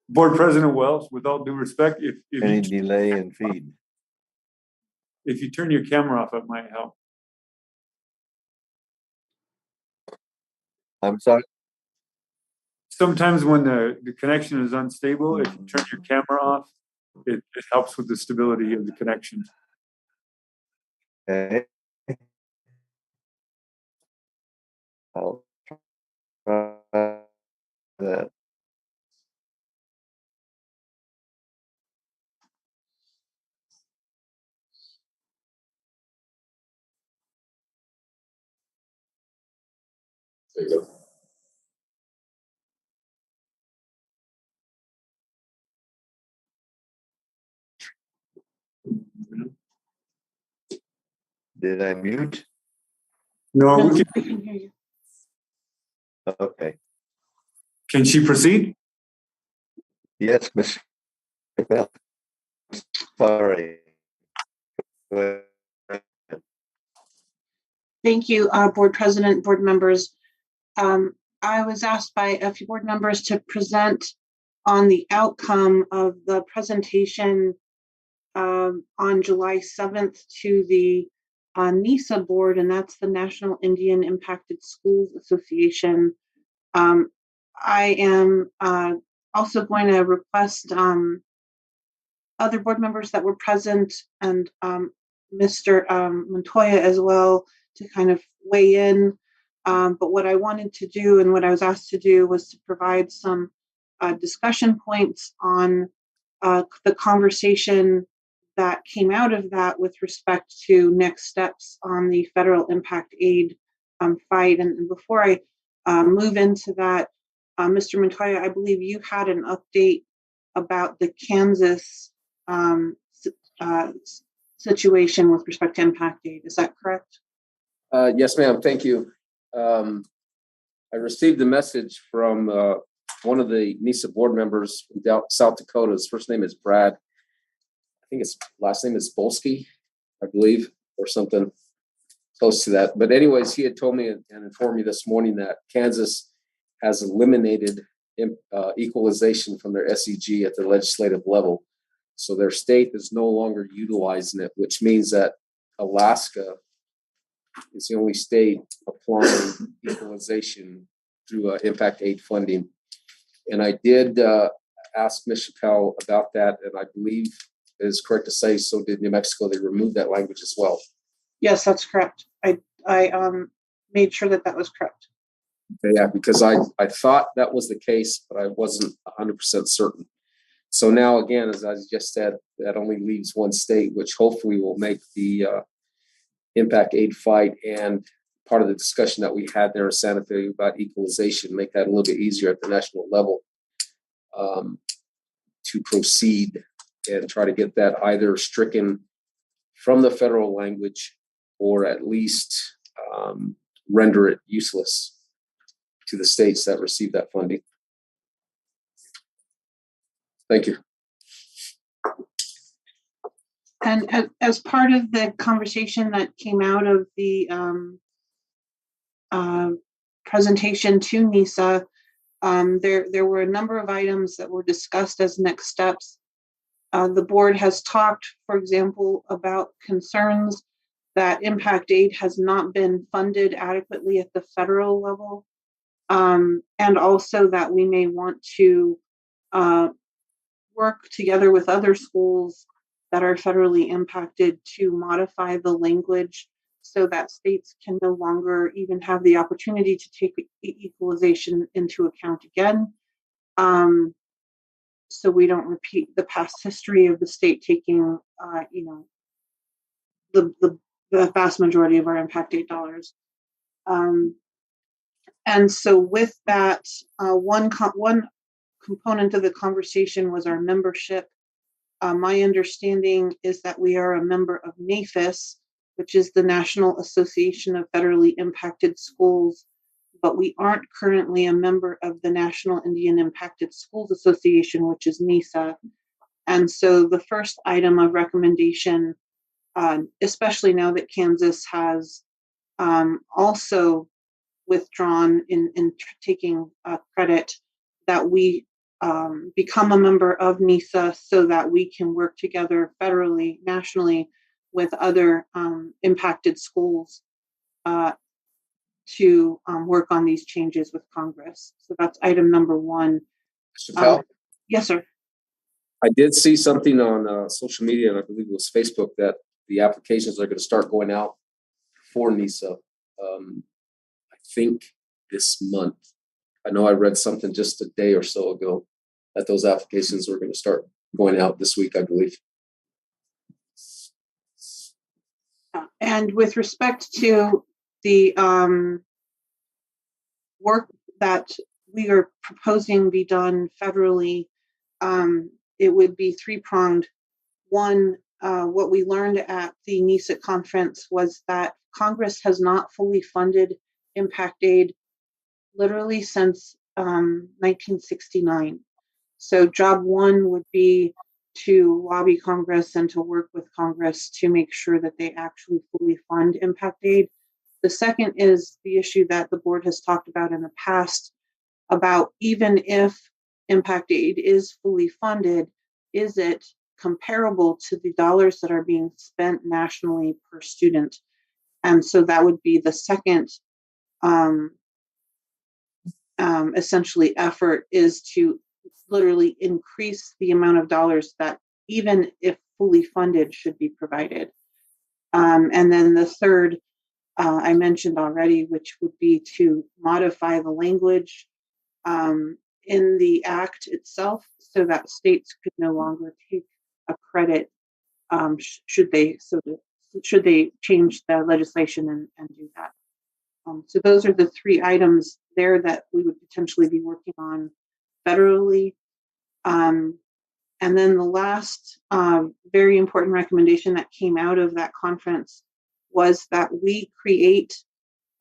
Board President Wells, with all due respect, Any delay in feed. if you turn your camera off, it might help. I'm sorry. Sometimes when the connection is unstable, if you turn your camera off, it helps with the stability of the connection. Okay. I'll try that. There you go. Did I mute? No, No, we we can hear you. Okay. can she proceed? Yes, Miss. Well, sorry. Go ahead. Thank you, Board President, board members. I was asked by a few board members to present on the outcome of the presentation on July 7th to the NISA board, and that's the National Indian Impacted Schools Association. I am also going to request other board members that were present and Mr. Montoya as well to kind of weigh in. But what I wanted to do and what I was asked to do was to provide some discussion points on the conversation that came out of that with respect to next steps on the federal impact aid fight. And before I move into that, Mr. Montoya, I believe you had an update about the Kansas situation with respect to impact aid. Is that correct? Yes, ma'am. Thank you. I received a message from one of the NISA board members from South Dakota. His first name is Brad. I think his last name is Bolsky, I believe, or something close to that. But anyways, he had told me and informed me this morning that Kansas has eliminated equalization from their SEG at the legislative level. So their state is no longer utilizing it, which means that Alaska is the only state applying equalization through impact aid funding. And I did ask Ms. Chappelle about that, and I believe it is correct to say so did New Mexico. They removed that language as well. Yes, that's correct. I made sure that was correct. Okay, yeah, because I thought that was the case, but I wasn't 100% certain. So now, again, as I just said, that only leaves one state, which hopefully will make the impact aid fight and part of the discussion that we had there in Santa Fe about equalization, make that a little bit easier at the national level to proceed and try to get that either stricken from the federal language or at least render it useless to the states that receive that funding. Thank you. And as part of the conversation that came out of the presentation to NISA, there were a number of items that were discussed as next steps. The board has talked, for example, about concerns that impact aid has not been funded adequately at the federal level, and also that we may want to work together with other schools that are federally impacted to modify the language so that states can no longer even have the opportunity to take equalization into account again. So we don't repeat the past history of the state taking, the vast majority of our impact aid dollars. And so with that, one component of the conversation was our membership. My understanding is that we are a member of NAFIS, which is the National Association of Federally Impacted Schools, but we aren't currently a member of the National Indian Impacted Schools Association, which is NISA. And so the first item of recommendation, especially now that Kansas has also withdrawn in taking credit, that we become a member of NISA so that we can work together federally, nationally, with other impacted schools to work on these changes with Congress. So that's item number one. Chappelle? Yes, sir. I did see something on social media, and I believe it was Facebook, that the applications are going to start going out for NISA. I think this month. I know I read something just a day or so ago that those applications were going to start going out this week, I believe. And with respect to the work that we are proposing be done federally, it would be three-pronged. One, what we learned at the NISA conference was that Congress has not fully funded impact aid literally since 1969. So job one would be to lobby Congress and to work with Congress to make sure that they actually fully fund impact aid. The second is the issue that the board has talked about in the past about even if impact aid is fully funded, is it comparable to the dollars that are being spent nationally per student? And so that would be the second essentially effort, is to literally increase the amount of dollars that, even if fully funded, should be provided. And then the third I mentioned already, which would be to modify the language in the act itself so that states could no longer take a credit should they change the legislation and do that. So those are the three items there that we would potentially be working on federally. And then the last very important recommendation that came out of that conference was that we create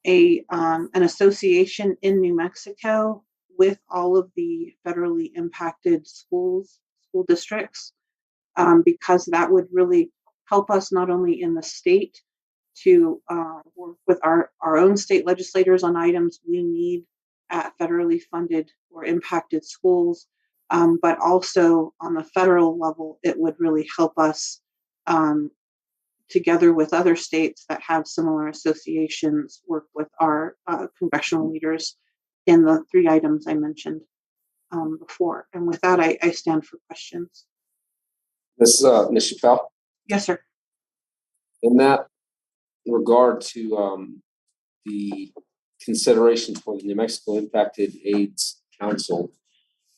an association in New Mexico with all of the federally impacted school districts, because that would really help us not only in the state to work with our own state legislators on items we need at federally funded or impacted schools, but also on the federal level, it would really help us together with other states that have similar associations, work with our congressional leaders in the three items I mentioned before. And with that, I stand for questions. Ms. Chappelle? Yes, sir. In that regard to the consideration for the New Mexico Impacted AIDS Council,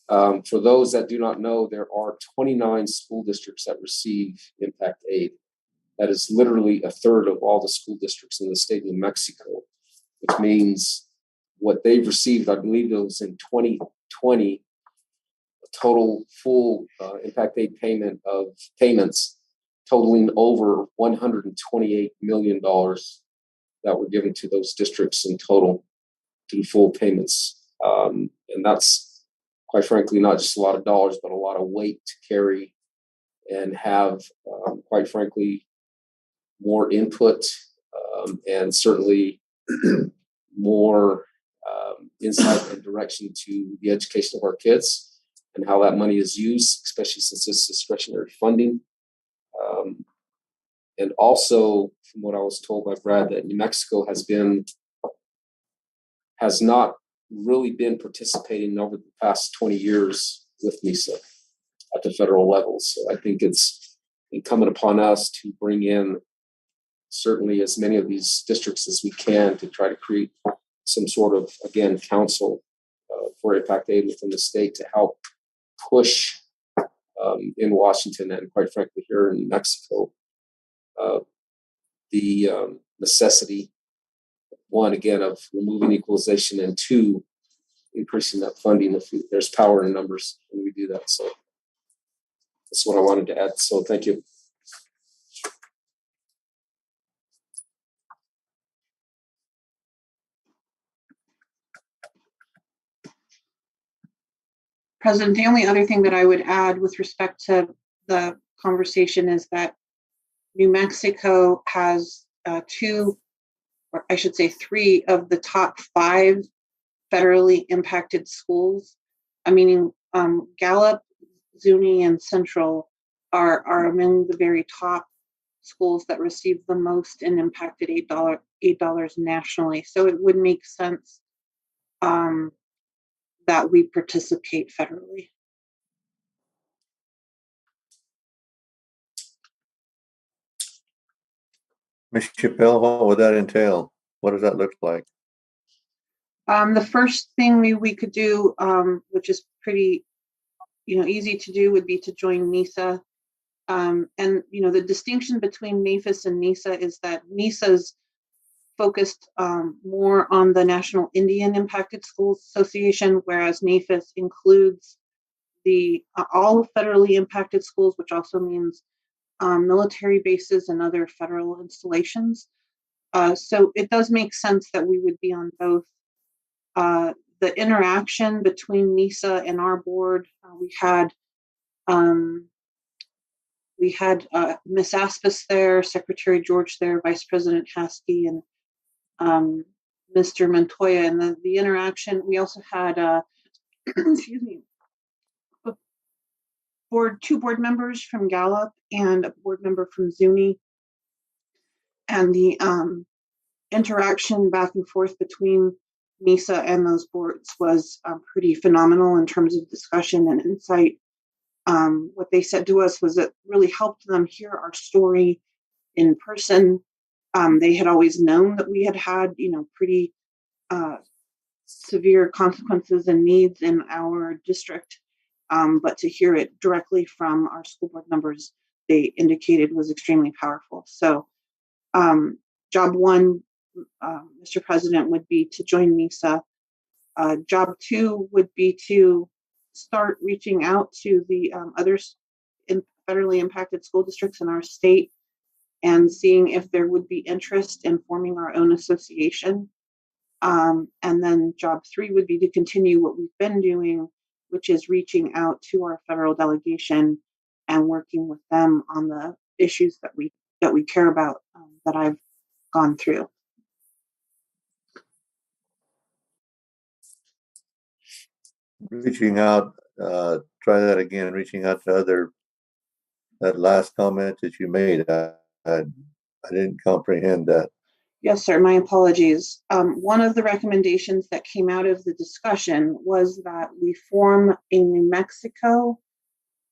for those that do not know, there are 29 school districts that receive impact aid. That is literally a third of all the school districts in the state of New Mexico, which means what they've received, I believe it was in 2020, a total full impact aid payments totaling over $128 million that were given to those districts in total through full payments. And that's, quite frankly, not just a lot of dollars, but a lot of weight to carry and have, quite frankly, more input and certainly more insight and direction to the education of our kids and how that money is used, especially since it's discretionary funding. And also, from what I was told by Brad, that New Mexico has not really been participating over the past 20 years with NISA at the federal level. So I think it's incumbent upon us to bring in certainly as many of these districts as we can to try to create some sort of, again, council for impact aid within the state to help push in Washington and, quite frankly, here in New Mexico, the necessity, one, again, of removing equalization, and two, increasing that funding if there's power in numbers when we do that. So that's what I wanted to add. So thank you. President, the only other thing that I would add with respect to the conversation is that New Mexico has two, or I should say three, of the top 5 federally impacted schools. Meaning Gallup, Zuni, and Central are among the very top schools that receive the most and impacted $8 nationally. So it would make sense that we participate federally. Ms. Chappelle, what would that entail? What does that look like? The first thing we could do, which is pretty, easy to do, would be to join NISA. And the distinction between NAFIS and NISA is that NISA's focused more on the National Indian Impacted Schools Association, whereas NAFIS includes the all federally impacted schools, which also means military bases and other federal installations. So it does make sense that we would be on both. The interaction between NISA and our board, we had Ms. Aspis there, Secretary George there, Vice President Haskey, and Mr. Montoya. And the interaction, we also had excuse me, two board members from Gallup and a board member from Zuni. And the interaction back and forth between NISA and those boards was pretty phenomenal in terms of discussion and insight. What they said to us was it really helped them hear our story in person. They had always known that we had pretty severe consequences and needs in our district, but to hear it directly from our school board members, they indicated was extremely powerful. So job one, Mr. President, would be to join NISA. Job two would be to start reaching out to the other federally impacted school districts in our state and seeing if there would be interest in forming our own association. And then job three would be to continue what we've been doing, which is reaching out to our federal delegation and working with them on the issues that we care about, that I've gone through. Reaching out, try that again, reaching out to that last comment that you made. I didn't comprehend that. Yes, sir. My apologies. One of the recommendations that came out of the discussion was that we form a New Mexico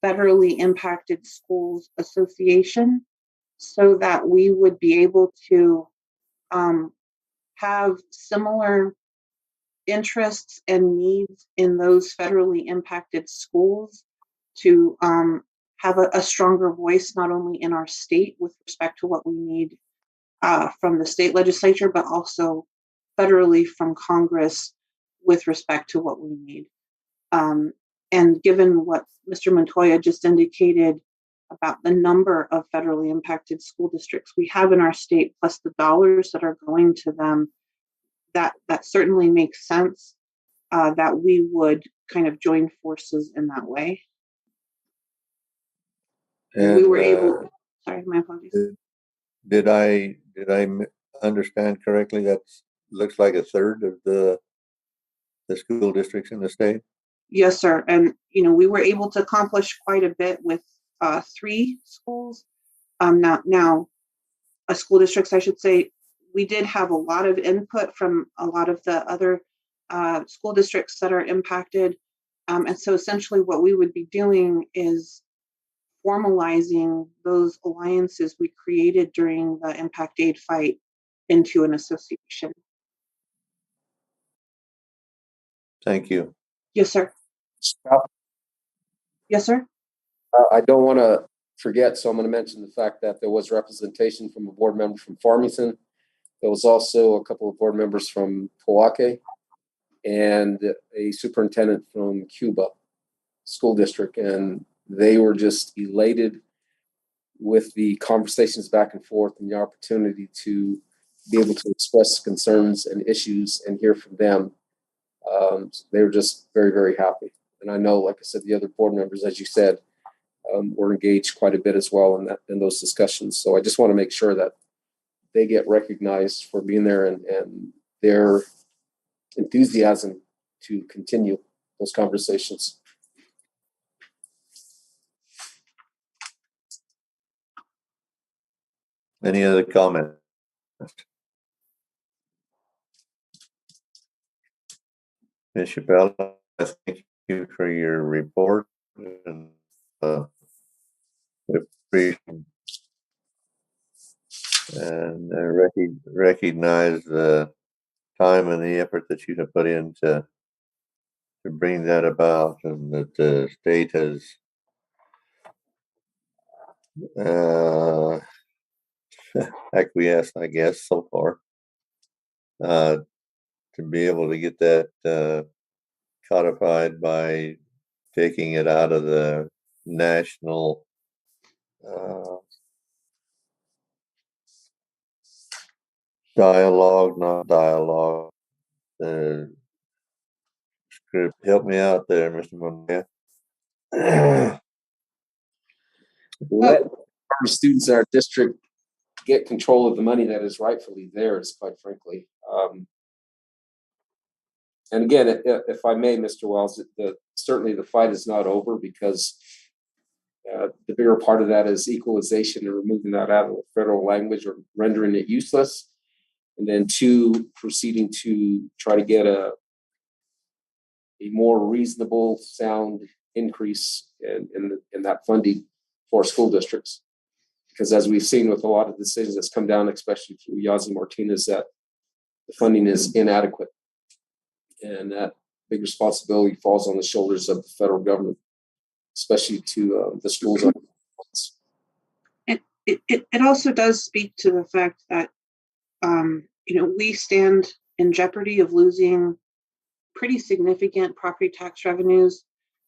federally impacted schools association so that we would be able to have similar interests and needs in those federally impacted schools to have a stronger voice, not only in our state with respect to what we need from the state legislature, but also federally from Congress with respect to what we need. And given what Mr. Montoya just indicated about the number of federally impacted school districts we have in our state, plus the dollars that are going to them, that certainly makes sense that we would kind of join forces in that way. And we were able, sorry, my apologies. Did I understand correctly? That looks like a third of the school districts in the state? Yes, sir. And, we were able to accomplish quite a bit with 3 schools. Now, school districts, I should say, we did have a lot of input from a lot of the other school districts that are impacted. And so essentially what we would be doing is formalizing those alliances we created during the Impact Aid fight into an association. Thank you. Yes, sir. Yes, sir. I don't want to forget, so I'm going to mention the fact that there was representation from a board member from Farmington. There was also a couple of board members from Poake and a superintendent from Cuba School District, and they were just elated with the conversations back and forth and the opportunity to be able to express concerns and issues and hear from them. They were just very, very happy. And I know, like I said, the other board members, as you said, were engaged quite a bit as well in those discussions. So I just want to make sure that they get recognized for being there and their enthusiasm to continue those conversations. Any other comments? Ms. Chappelle, thank you for your report and recognize the time and the effort that you have put in to bring that about, and that the state has acquiesced, I guess, so far, to be able to get that codified by taking it out of the national not dialogue. Script. Help me out there, Mr. Monet. Let our students in our district get control of the money that is rightfully theirs, quite frankly. And again, if I may, Mr. Wells, certainly the fight is not over, because the bigger part of that is equalization and removing that out of the federal language or rendering it useless. And then 2, proceeding to try to get a more reasonable, sound increase in that funding for school districts. Because as we've seen with a lot of decisions that's come down, especially through Yazzie Martinez, that the funding is inadequate. And that big responsibility falls on the shoulders of the federal government, especially to the schools. It also does speak to the fact that, we stand in jeopardy of losing pretty significant property tax revenues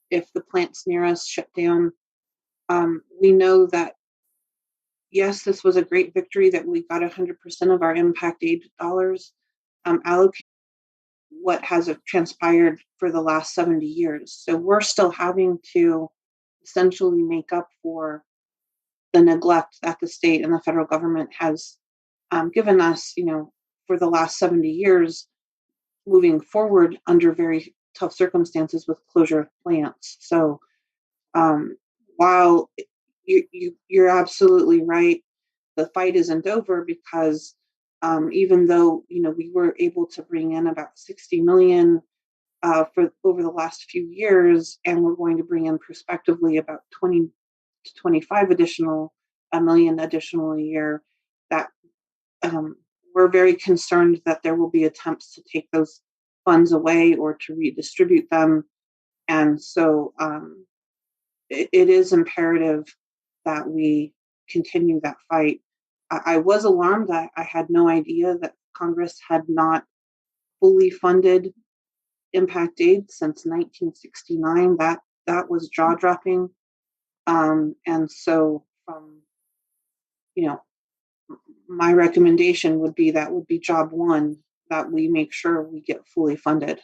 if the plants near us shut down. We know that, yes, this was a great victory that we got 100% of our impact aid dollars allocated. What has transpired for the last 70 years. So we're still having to essentially make up for the neglect that the state and the federal government has given us, for the last 70 years, moving forward under very tough circumstances with closure of plants. So while you're absolutely right, the fight isn't over, because even though we were able to bring in about 60 million for over the last few years, and we're going to bring in prospectively about 20 to 25 million additional a year, that we're very concerned that there will be attempts to take those funds away or to redistribute them. And so it is imperative that we continue that fight. I was alarmed that I had no idea that Congress had not fully funded impact aid since 1969. That was jaw-dropping. And so my recommendation would be job one, that we make sure we get fully funded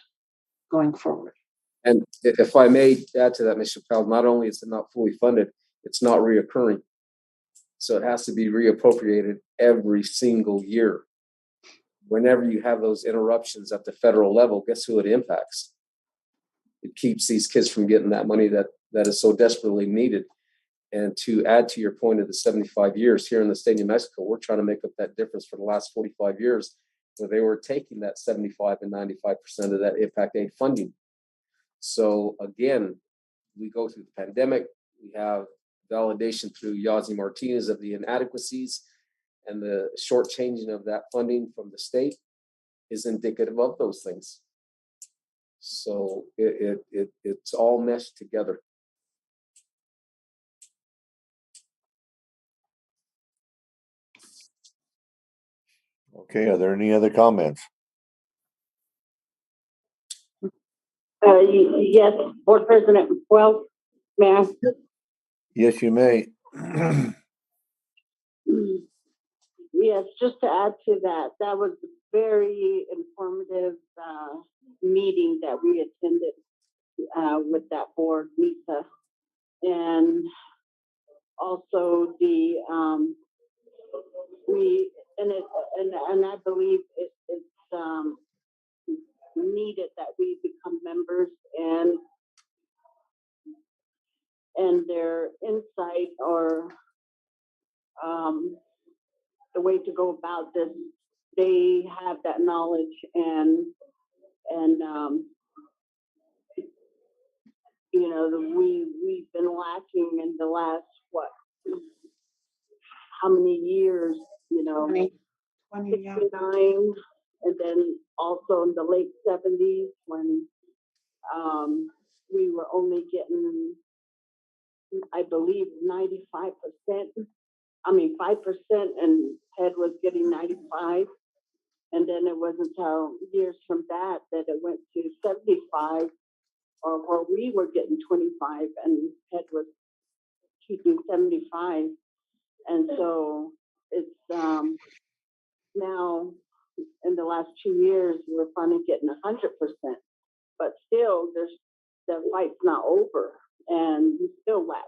going forward. And if I may add to that, Mr. Chappelle, not only is it not fully funded, it's not reoccurring. So it has to be reappropriated every single year. Whenever you have those interruptions at the federal level, guess who it impacts? It keeps these kids from getting that money that is so desperately needed. And to add to your point of the 75 years here in the state of New Mexico, we're trying to make up that difference for the last 45 years, where they were taking that 75 and 95% of that impact aid funding. So again, we go through the pandemic, we have validation through Yazzie Martinez of the inadequacies, and the shortchanging of that funding from the state is indicative of those things. So it's all meshed together. Okay, are there any other comments? Yes, Board President Wells, may I? Yes, you may. Yes, just to add to that, that was a very informative meeting that we attended. with that board, MISA. And also the, and I believe it's needed that we become members, and their insight or the way to go about this, they have that knowledge, and you know, we've been lacking in the last, what, how many years, you know, 20, 69, yeah. and then also in the late 70s when we were only getting, I believe, 95%. I mean, 5%, and Ted was getting 95. And then it wasn't until years from that that it went to 75, or where we were getting 25 and Ted was keeping 75. And so it's now in the last 2 years, we're finally getting 100%. But still, the fight's not over, and we still lack.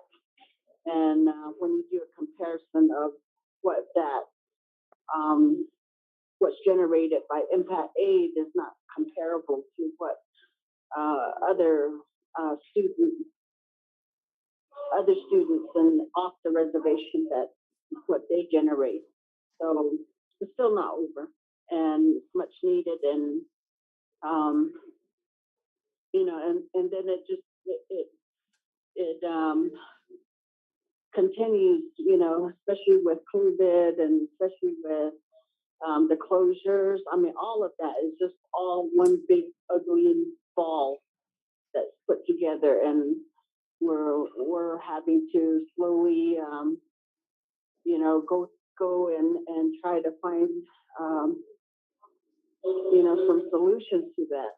And when you do a comparison of what that what's generated by impact aid is not comparable to what other students and off the reservation, that what they generate. So it's still not over, and it's much needed. And you know, and then it continues, you know, especially with COVID and especially with the closures. I mean, all of that is just all one big ugly ball that's put together, and we're having to slowly, you know, go and try to find, you know, some solutions to that.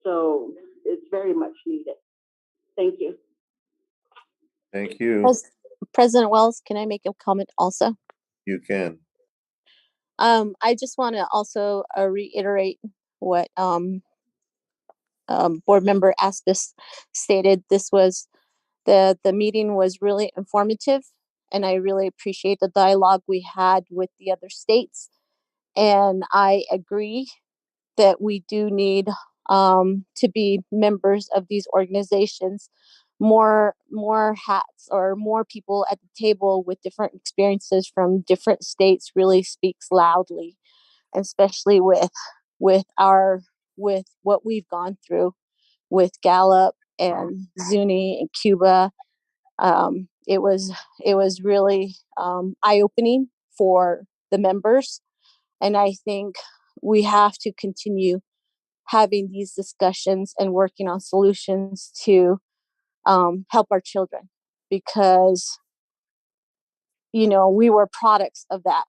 So it's very much needed. Thank you. Thank you. President Wells, can I make a comment also? You can. I just want to also reiterate what board member Aspis stated. This was the meeting was really informative, and I really appreciate the dialogue we had with the other states. And I agree that we do need to be members of these organizations. More hats or more people at the table with different experiences from different states really speaks loudly, especially with what we've gone through with Gallup and Zuni and Cuba. It was really eye-opening for the members, and I think we have to continue having these discussions and working on solutions to help our children, because you know, we were products of that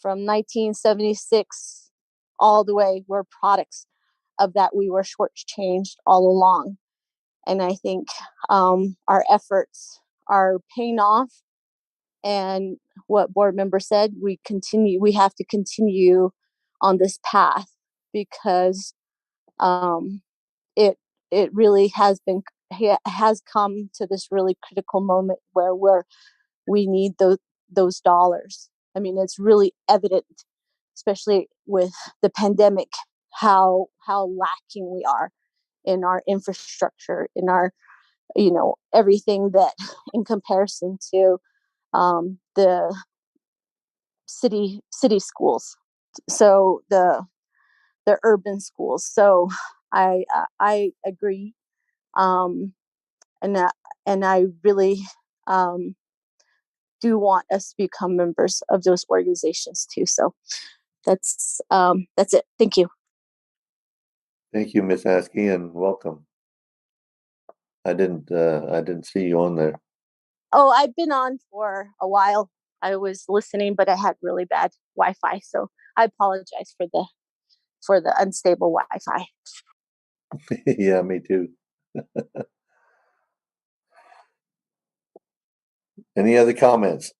from 1976 all the way. We're products of that. We were shortchanged all along, and I think our efforts are paying off. And what board member said, we have to continue on this path, because it really has come to this really critical moment where we need those dollars. I mean, it's really evident, especially with the pandemic, how lacking we are in our infrastructure, in our, you know, everything that in comparison to the city schools, so the urban schools. So I agree, and I really do want us to become members of those organizations too. So that's it. Thank you. Thank you, Miss Askey, and welcome. I didn't see you on there. Oh, I've been on for a while. I was listening, but I had really bad Wi-Fi, so I apologize for the unstable Wi-Fi. Yeah, me too. Any other comments?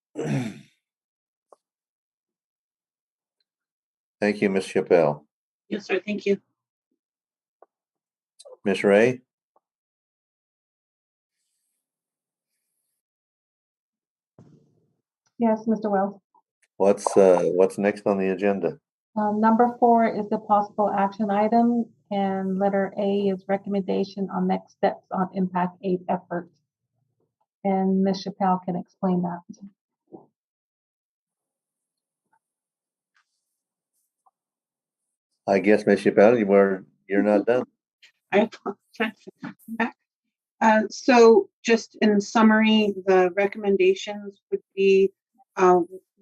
Thank you, Ms. Chappelle. Yes, sir. Thank you. Ms. Ray? Yes, Mr. Wells. What's next on the agenda? Number 4 is the possible action item, and letter A is recommendation on next steps on impact aid efforts. And Ms. Chappelle can explain that. I guess, Ms. Chappelle, you're not done. I apologize. Back. So just in summary, the recommendations would be,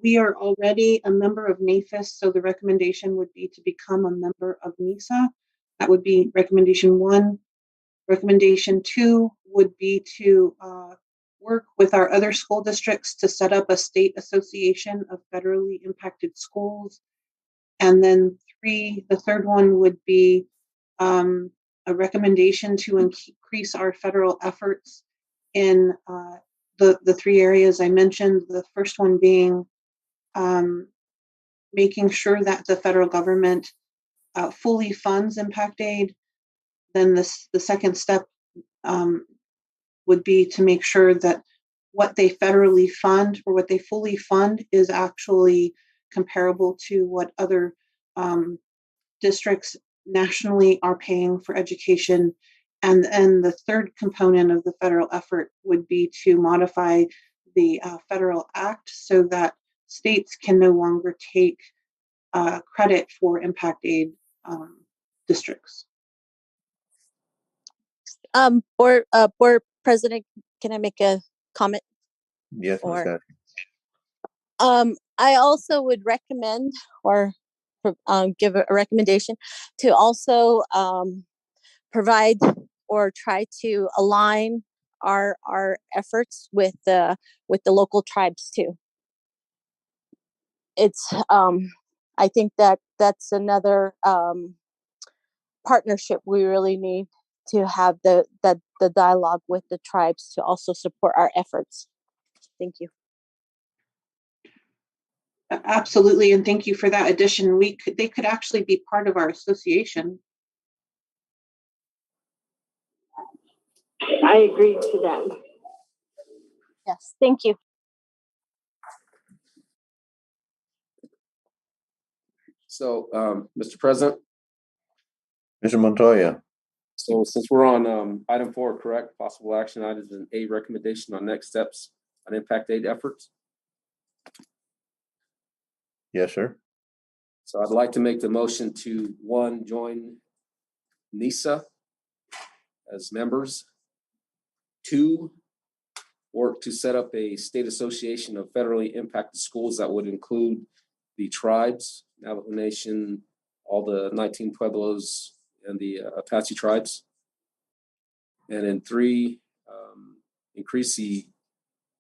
we are already a member of NAFIS, so the recommendation would be to become a member of NISA. That would be recommendation 1. Recommendation 2 would be to work with our other school districts to set up a state association of federally impacted schools. And then the third one would be a recommendation to increase our federal efforts in the 3 areas I mentioned. The first one being making sure that the federal government fully funds impact aid. Then the second step would be to make sure that what they federally fund or what they fully fund is actually comparable to what other districts nationally are paying for education. And the third component of the federal effort would be to modify the federal act so that states can no longer take credit for impact aid districts. Board President, can I make a comment? Yes, Ms. Haskell. I also would recommend or give a recommendation to also provide or try to align our efforts with the local tribes too. It's I think that's another partnership we really need to have the dialogue with the tribes to also support our efforts. Thank you. Absolutely, and thank you for that addition. They could actually be part of our association. I agree to that. Yes, thank you. So, Mr. President. Mr. Montoya. So since we're on item 4, correct, possible action items and A, recommendation on next steps on impact aid efforts. Yes, sir. So I'd like to make the motion to 1, join NISA as members. 2, work to set up a state association of federally impacted schools that would include the tribes, Navajo Nation, all the 19 Pueblos, and the Apache tribes. And then 3, increase the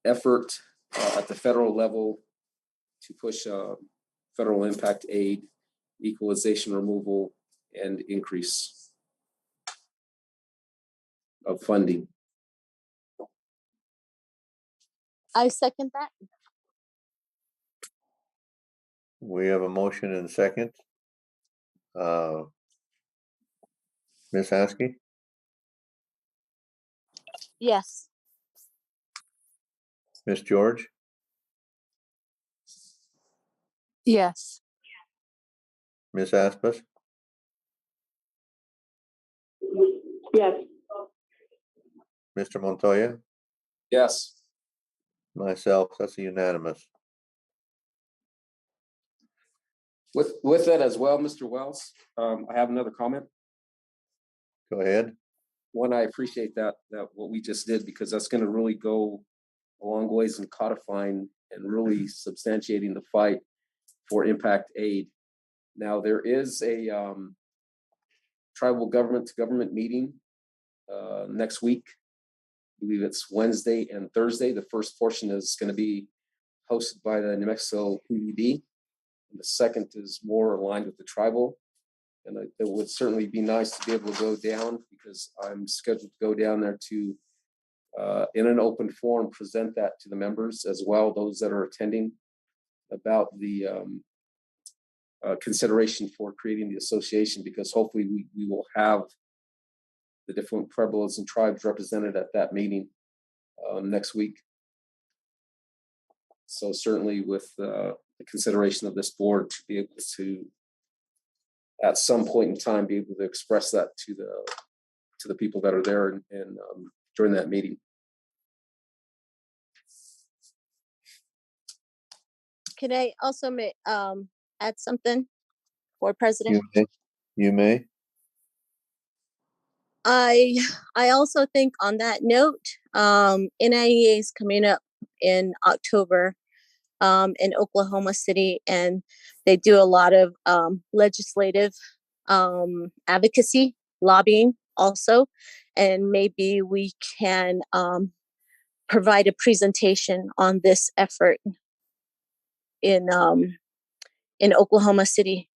effort at the federal level to push federal impact aid, equalization removal, and increase of funding. I second that. We have a motion and second. Ms. Haskell? Yes. Ms. George? Yes. Ms. Aspas? Yes. Mr. Montoya? Yes. Myself, that's a unanimous. With that as well, Mr. Wells, I have another comment. Go ahead. One, I appreciate that what we just did, because that's going to really go a long ways in codifying and really substantiating the fight for impact aid. Now, there is a tribal government to government meeting next week. I believe it's Wednesday and Thursday. The first portion is going to be hosted by the New Mexico PUD. And the second is more aligned with the tribal. And it would certainly be nice to be able to go down, because I'm scheduled to go down there to, in an open forum, present that to the members as well, those that are attending, about the consideration for creating the association, because hopefully we will have the different pueblos and tribes represented at that meeting next week. So certainly with the consideration of this board to be able to, at some point in time, be able to express that to the people that are there and during that meeting. Can I also add something, Board President? You may. I also think on that note, NIEA is coming up in October in Oklahoma City, and they do a lot of legislative advocacy, lobbying also, and maybe we can provide a presentation on this effort in Oklahoma City,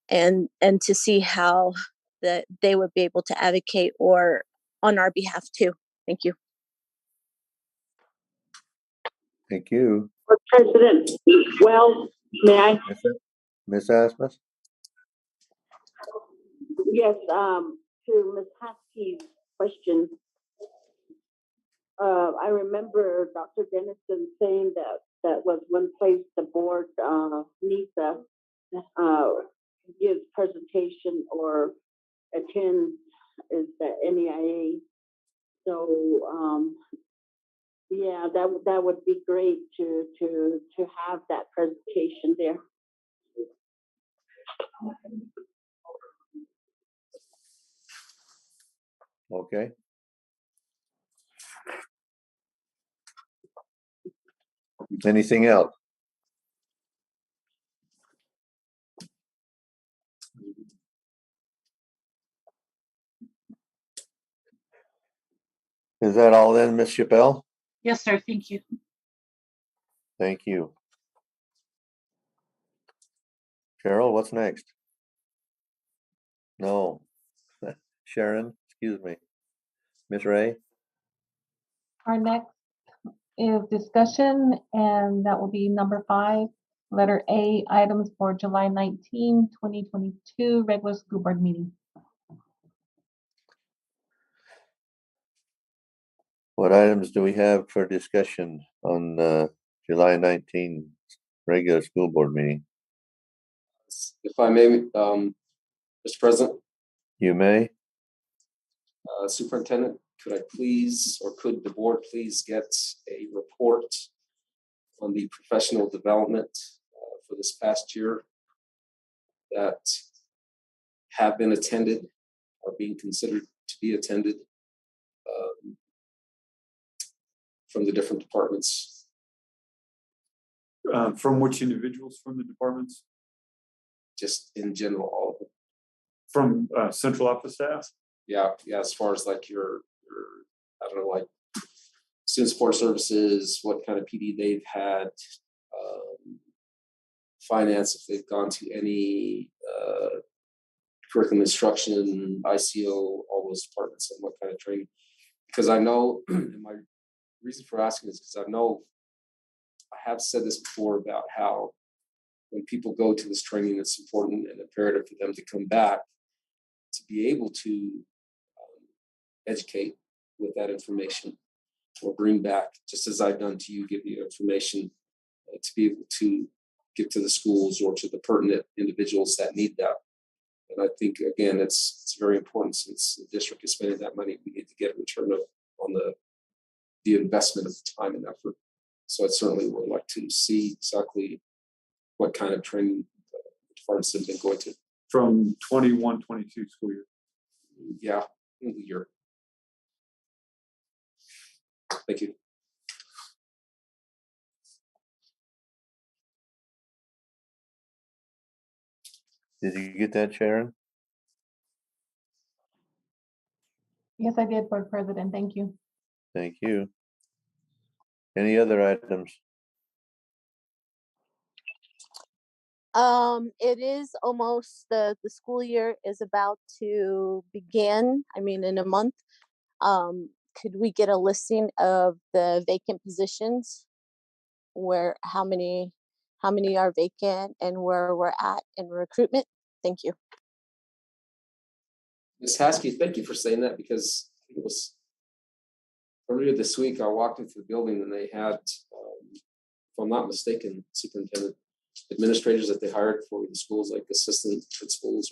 and to see how that they would be able to advocate or on our behalf too. Thank you. Thank you. President Wells, may I? Ms. Asmus? Yes, to Ms. Haskey's question. I remember Dr. Dennison saying that was one place the board needs to give presentation or attend is the NEIA. So yeah, that would be great to have that presentation there. Okay. Anything else? Is that all then, Ms. Chappelle? Yes, sir. Thank you. Thank you. Cheryl, what's next? No. Sharon, excuse me. Ms. Ray? Our next is discussion, and that will be number 5, letter A, items for July 19, 2022, regular school board meeting. What items do we have for discussion on July 19 regular school board meeting? If I may, Mr. President. You may. Superintendent, could I please, or could the board please get a report on the professional development for this past year that have been attended or being considered to be attended from the different departments? From which individuals from the departments? Just in general, all of them. From central office staff? Yeah, as far as like your I don't know, like student support services, what kind of PD they've had, finance, if they've gone to any curriculum instruction, ICO, all those departments, and what kind of training. Because I know, and my reason for asking is because I know I have said this before about how when people go to this training, it's important and imperative for them to come back to be able to educate with that information, or bring back, just as I've done to you, give you information to be able to give to the schools or to the pertinent individuals that need that. And I think, again, it's very important, since the district is spending that money, we need to get a return on the investment of time and effort. So I certainly would like to see exactly what kind of training the departments have been going to. From 21-22 school year. Yeah, in the year. Thank you. Did you get that, Sharon? Yes, I did, Board President. Thank you. Thank you. Any other items? It is almost the school year is about to begin. I mean, in a month. Could we get a listing of the vacant positions, where how many are vacant and where we're at in recruitment? Thank you. Ms. Haskey, thank you for saying that, because it was earlier this week, I walked into the building and they had, if I'm not mistaken, superintendent administrators that they hired for the schools, like assistant principals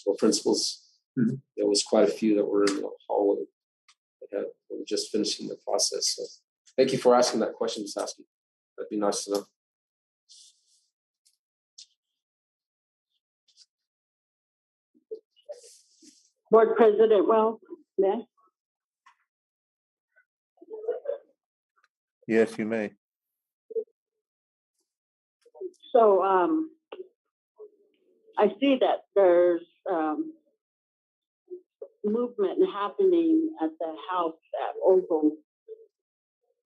or principals. Mm-hmm. There was quite a few that were in the hallway that were just finishing the process. So thank you for asking that question, Ms. Haskell. That'd be nice to know. Board President Wells, may? Yes, you may. So I see that there's movement happening at the house at Oval,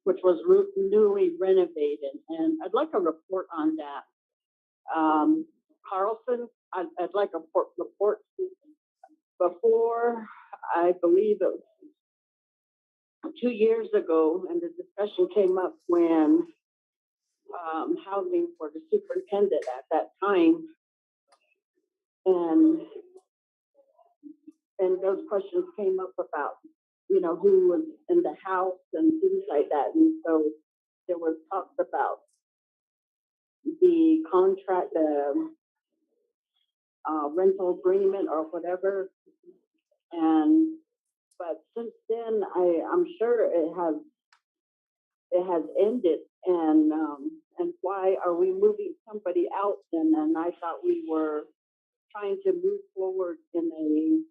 which was newly renovated, and I'd like a report on that. Carlson, I'd like a report. Before, I believe it was 2 years ago, and the discussion came up when housing for the superintendent at that time, and those questions came up about, you know, who was in the house and things like that, and so there was talks about the contract, the rental agreement or whatever, but since then, I'm sure it has ended, and why are we moving somebody out then? And I thought we were trying to move forward in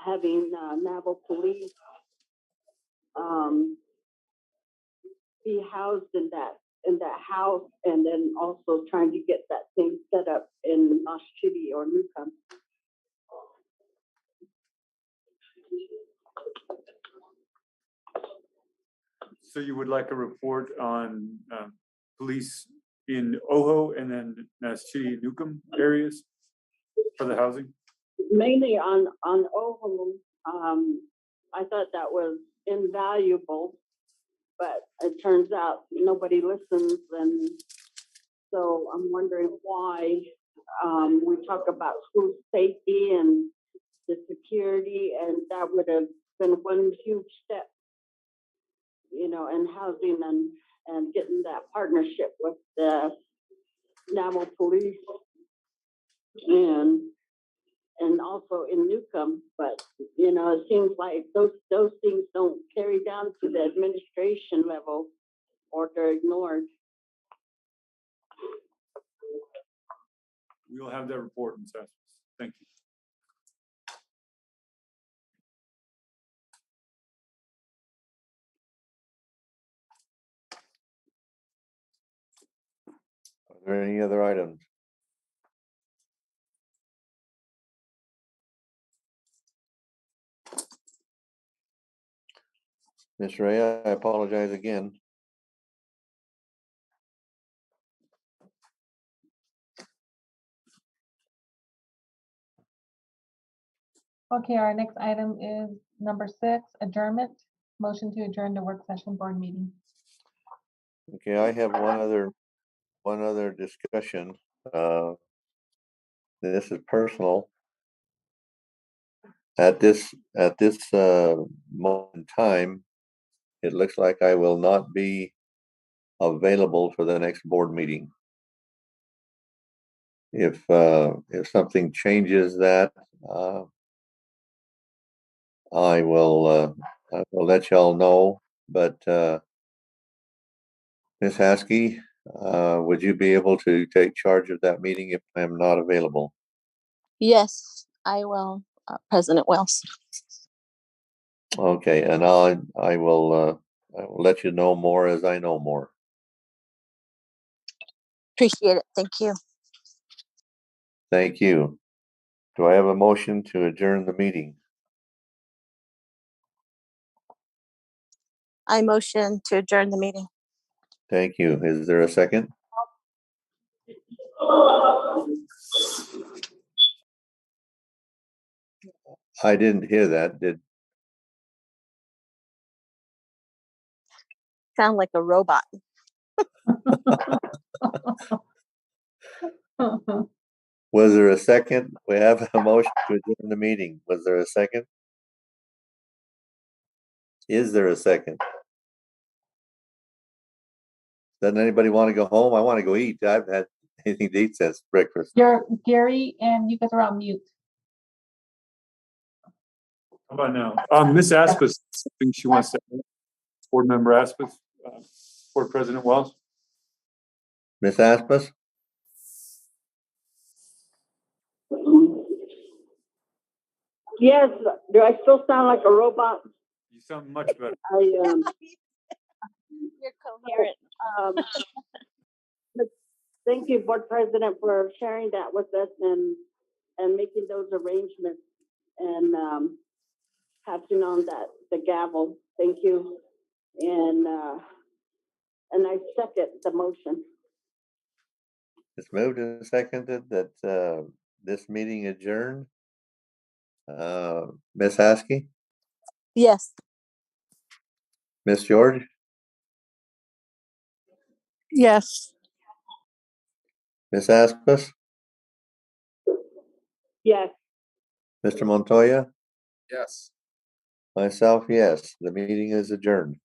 having naval police be housed in that house, and then also trying to get that thing set up in Lost City or Newcomb. So you would like a report on police in Ojo and then Chitty Newcomb areas for the housing? Mainly on Ojo. I thought that was invaluable, but it turns out nobody listens, and so I'm wondering why. We talk about school safety and the security, and that would have been one huge step, you know, in housing and getting that partnership with the naval police and also in Newcomb. But you know, it seems like those things don't carry down to the administration level, or they're ignored. We'll have that report in sessions. Thank you. Are there any other items? Ms. Ray, I apologize again. Okay, our next item is number 6, adjournment. Motion to adjourn the work session board meeting. Okay, I have one other discussion. This is personal. At this moment in time, it looks like I will not be available for the next board meeting. If something changes that, I will let y'all know. But Ms. Haskell, would you be able to take charge of that meeting if I'm not available? Yes, I will, President Wells. Okay, and I will let you know more as I know more. Appreciate it. Thank you. Thank you. Do I have a motion to adjourn the meeting? I motion to adjourn the meeting. Thank you. Is there a second? I didn't hear that. Sound like a robot. Was there a second? We have a motion to adjourn the meeting. Was there a second? Is there a second? Doesn't anybody want to go home? I want to go eat. I haven't had anything to eat since breakfast. Gary, and you guys are on mute. How about now? Miss Aspis, something she wants to add. Board Member Aspis, Board President Wells. Miss Aspis? Yes, do I still sound like a robot? You sound much better. You're coherent. But thank you, Board President, for sharing that with us and making those arrangements and passing on the gavel. Thank you. And I second the motion. It's moved and seconded that this meeting adjourned. Miss Haskey? Yes. Miss George? Yes. Miss Aspis? Yes. Mr. Montoya? Yes. Myself, yes. The meeting is adjourned.